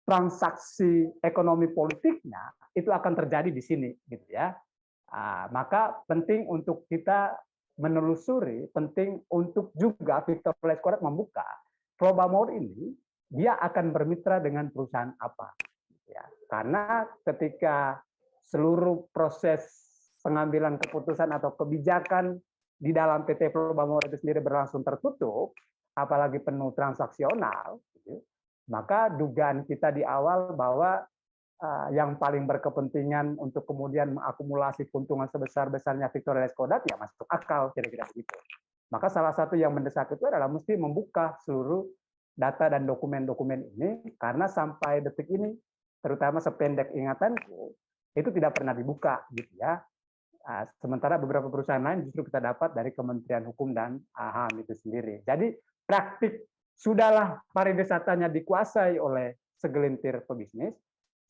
I: transaksi ekonomi politiknya itu akan terjadi di sini, gitu ya. Maka penting untuk kita menelusuri, penting untuk juga Victor Leskodat membuka Pulau Bamor ini dia akan bermitra dengan perusahaan apa, ya. Karena ketika seluruh proses pengambilan keputusan atau kebijakan di dalam PT Pulau Bamor itu sendiri berlangsung tertutup, apalagi penuh transaksional, gitu, maka dugaan kita di awal bahwa yang paling berkepentingan untuk kemudian mengakumulasi keuntungan sebesar-besarnya Victor Leskodat ya masuk akal, kira-kira begitu. Maka salah satu yang mendesak itu adalah mesti membuka seluruh data dan dokumen-dokumen ini, karena sampai detik ini, terutama sependek ingatanku, itu tidak pernah dibuka, gitu ya. Sementara beberapa perusahaan lain justru kita dapat dari Kementerian Hukum dan HAM itu sendiri. Jadi praktik sudahlah pariwisatanya dikuasai oleh segelintir pebisnis,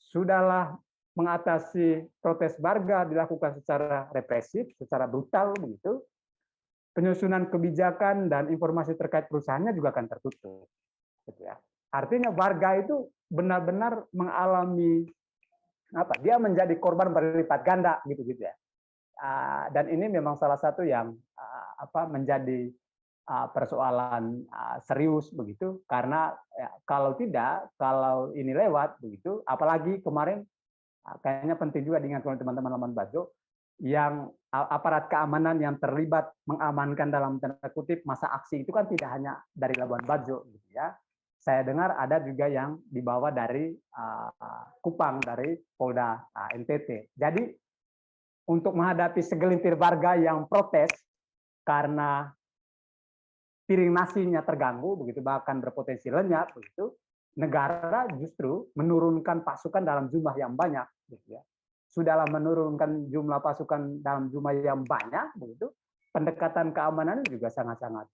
I: sudahlah mengatasi protes warga dilakukan secara represif, secara brutal begitu. Penyusunan kebijakan dan informasi terkait perusahaannya juga akan tertutup. Gitu ya. Artinya warga itu benar-benar mengalami dia menjadi korban berlipat ganda gitu ya. Dan ini memang salah satu yang menjadi persoalan serius begitu, karena kalau ini lewat begitu, apalagi kemarin kayaknya penting juga diingat oleh teman-teman Labuan Bajo, yang aparat keamanan yang terlibat mengamankan dalam tanda kutip masa aksi itu kan tidak hanya dari Labuan Bajo gitu ya. Saya dengar ada juga yang dibawa dari Kupang, dari Polda NTT. Jadi untuk menghadapi segelintir warga yang protes karena piring nasinya terganggu begitu, bahkan berpotensi lenyap begitu, negara justru menurunkan pasukan dalam jumlah yang banyak gitu ya. Sudahlah menurunkan jumlah pasukan dalam jumlah yang banyak begitu, pendekatan keamanan juga sangat-sangat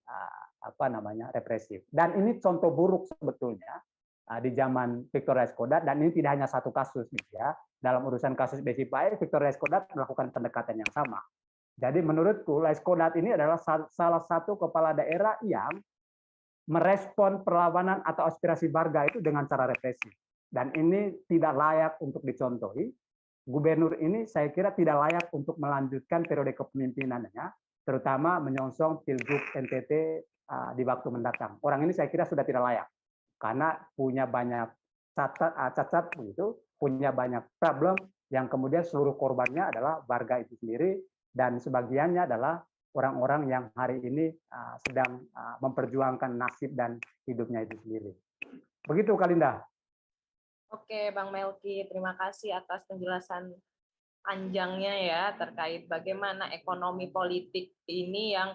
I: represif. Dan ini contoh buruk sebetulnya di zaman Victor Raiskodat, dan ini tidak hanya satu kasus gitu ya. Dalam urusan kasus Besi Pae, Victor Raiskodat melakukan pendekatan yang sama. Jadi menurutku Raiskodat ini adalah salah satu kepala daerah yang merespon perlawanan atau aspirasi warga itu dengan cara represif. Dan ini tidak layak untuk dicontohi. Gubernur ini saya kira tidak layak untuk melanjutkan periode kepemimpinannya, terutama menyongsong Pilgub NTT di waktu mendatang. Orang ini saya kira sudah tidak layak, karena punya banyak cacat begitu, punya banyak problem yang kemudian seluruh korbannya adalah warga itu sendiri, dan sebagiannya adalah orang-orang yang hari ini sedang memperjuangkan nasib dan hidupnya itu sendiri. Begitu, Kalinda.
A: Oke, Bang Melki, terima kasih atas penjelasan panjangnya ya terkait bagaimana ekonomi politik ini yang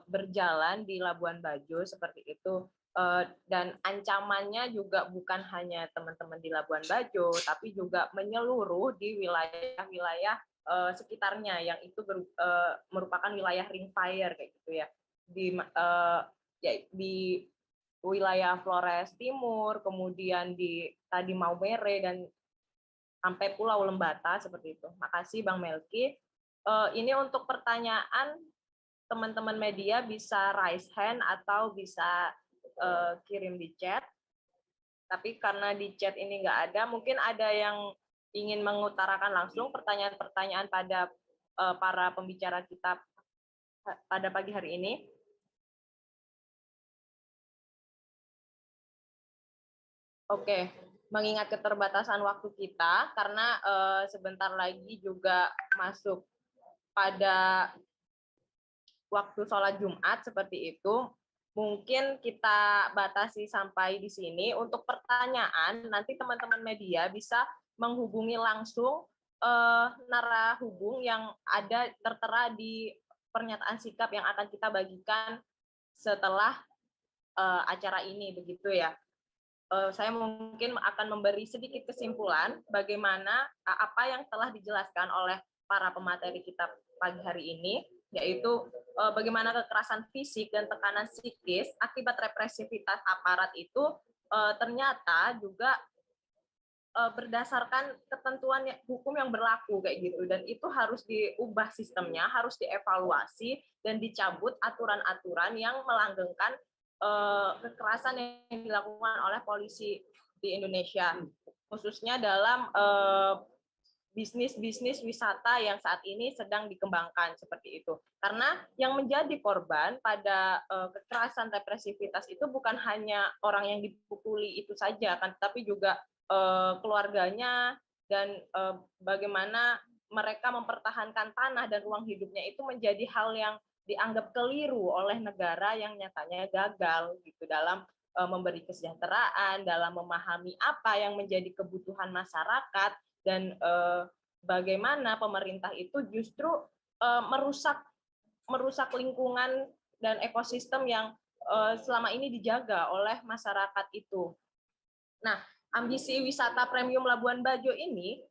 A: berjalan di Labuan Bajo seperti itu. Dan ancamannya juga bukan hanya teman-teman di Labuan Bajo, tapi juga menyeluruh di wilayah-wilayah sekitarnya yang itu merupakan wilayah ring fire kayak gitu ya. Di wilayah Flores Timur, kemudian di tadi Maumere dan sampai Pulau Lembata seperti itu. Makasih Bang Melki. Ini untuk pertanyaan teman-teman media bisa raise hand atau bisa kirim di chat. Tapi karena di chat ini nggak ada, mungkin ada yang ingin mengutarakan langsung pertanyaan-pertanyaan pada para pembicara kita pada pagi hari ini. Oke, mengingat keterbatasan waktu kita, karena sebentar lagi juga masuk pada waktu sholat Jumat seperti itu, mungkin kita batasi sampai di sini. Untuk pertanyaan, nanti teman-teman media bisa menghubungi langsung narahubung yang ada tertera di pernyataan sikap yang akan kita bagikan setelah acara ini, begitu ya. Saya mungkin akan memberi sedikit kesimpulan bagaimana apa yang telah dijelaskan oleh para pemateri kita pagi hari ini, yaitu bagaimana kekerasan fisik dan tekanan psikis akibat represivitas aparat itu ternyata juga berdasarkan ketentuan hukum yang berlaku kayak gitu, dan itu harus diubah sistemnya, harus dievaluasi dan dicabut aturan-aturan yang melanggengkan kekerasan yang dilakukan oleh polisi di Indonesia, khususnya dalam bisnis wisata yang saat ini sedang dikembangkan seperti itu. Karena yang menjadi korban pada kekerasan represivitas itu bukan hanya orang yang dipukuli itu saja, kan, tapi juga keluarganya dan bagaimana mereka mempertahankan tanah dan ruang hidupnya itu menjadi hal yang dianggap keliru oleh negara yang nyatanya gagal gitu dalam memberi kesejahteraan, dalam memahami apa yang menjadi kebutuhan masyarakat, dan bagaimana pemerintah itu justru merusak lingkungan dan ekosistem yang selama ini dijaga oleh masyarakat itu. Nah, ambisi wisata premium Labuan Bajo ini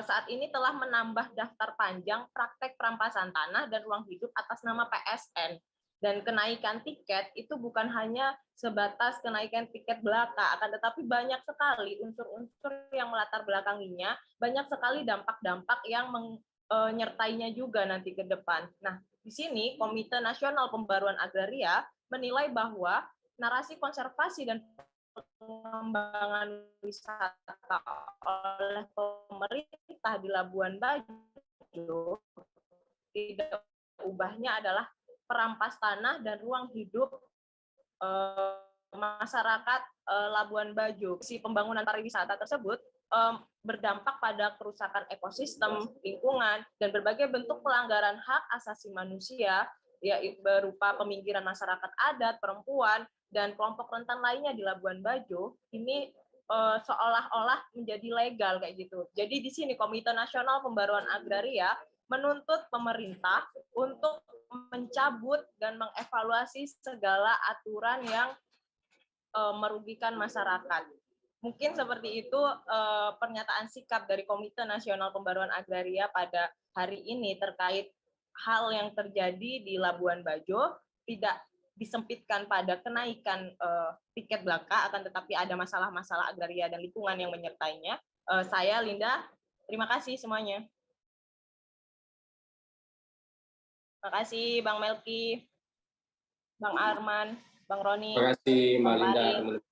A: saat ini telah menambah daftar panjang praktek perampasan tanah dan ruang hidup atas nama PSN. Dan kenaikan tiket itu bukan hanya sebatas kenaikan tiket belaka, akan tetapi banyak sekali unsur-unsur yang melatar belakanginya, banyak sekali dampak-dampak yang menyertainya juga nanti ke depan. Nah, di sini Komite Nasional Pembaruan Agraria menilai bahwa narasi konservasi dan pengembangan wisata oleh pemerintah di Labuan Bajo tidak ubahnya adalah perampas tanah dan ruang hidup masyarakat Labuan Bajo. Si pembangunan pariwisata tersebut berdampak pada kerusakan ekosistem, lingkungan, dan berbagai bentuk pelanggaran hak asasi manusia, yaitu berupa peminggiran masyarakat adat, perempuan, dan kelompok rentan lainnya di Labuan Bajo, ini seolah-olah menjadi legal kayak gitu. Jadi di sini Komite Nasional Pembaruan Agraria menuntut pemerintah untuk mencabut dan mengevaluasi segala aturan yang merugikan masyarakat. Mungkin seperti itu pernyataan sikap dari Komite Nasional Pembaruan Agraria pada hari ini terkait hal yang terjadi di Labuan Bajo, tidak disempitkan pada kenaikan tiket belaka, akan tetapi ada masalah-masalah agraria dan lingkungan yang menyertainya. Saya Linda, terima kasih semuanya. Terima kasih Bang Melki, Bang Arman, Bang Roni.
G: Terima kasih Mbak
A: Bang
G: Linda.
A: Farid.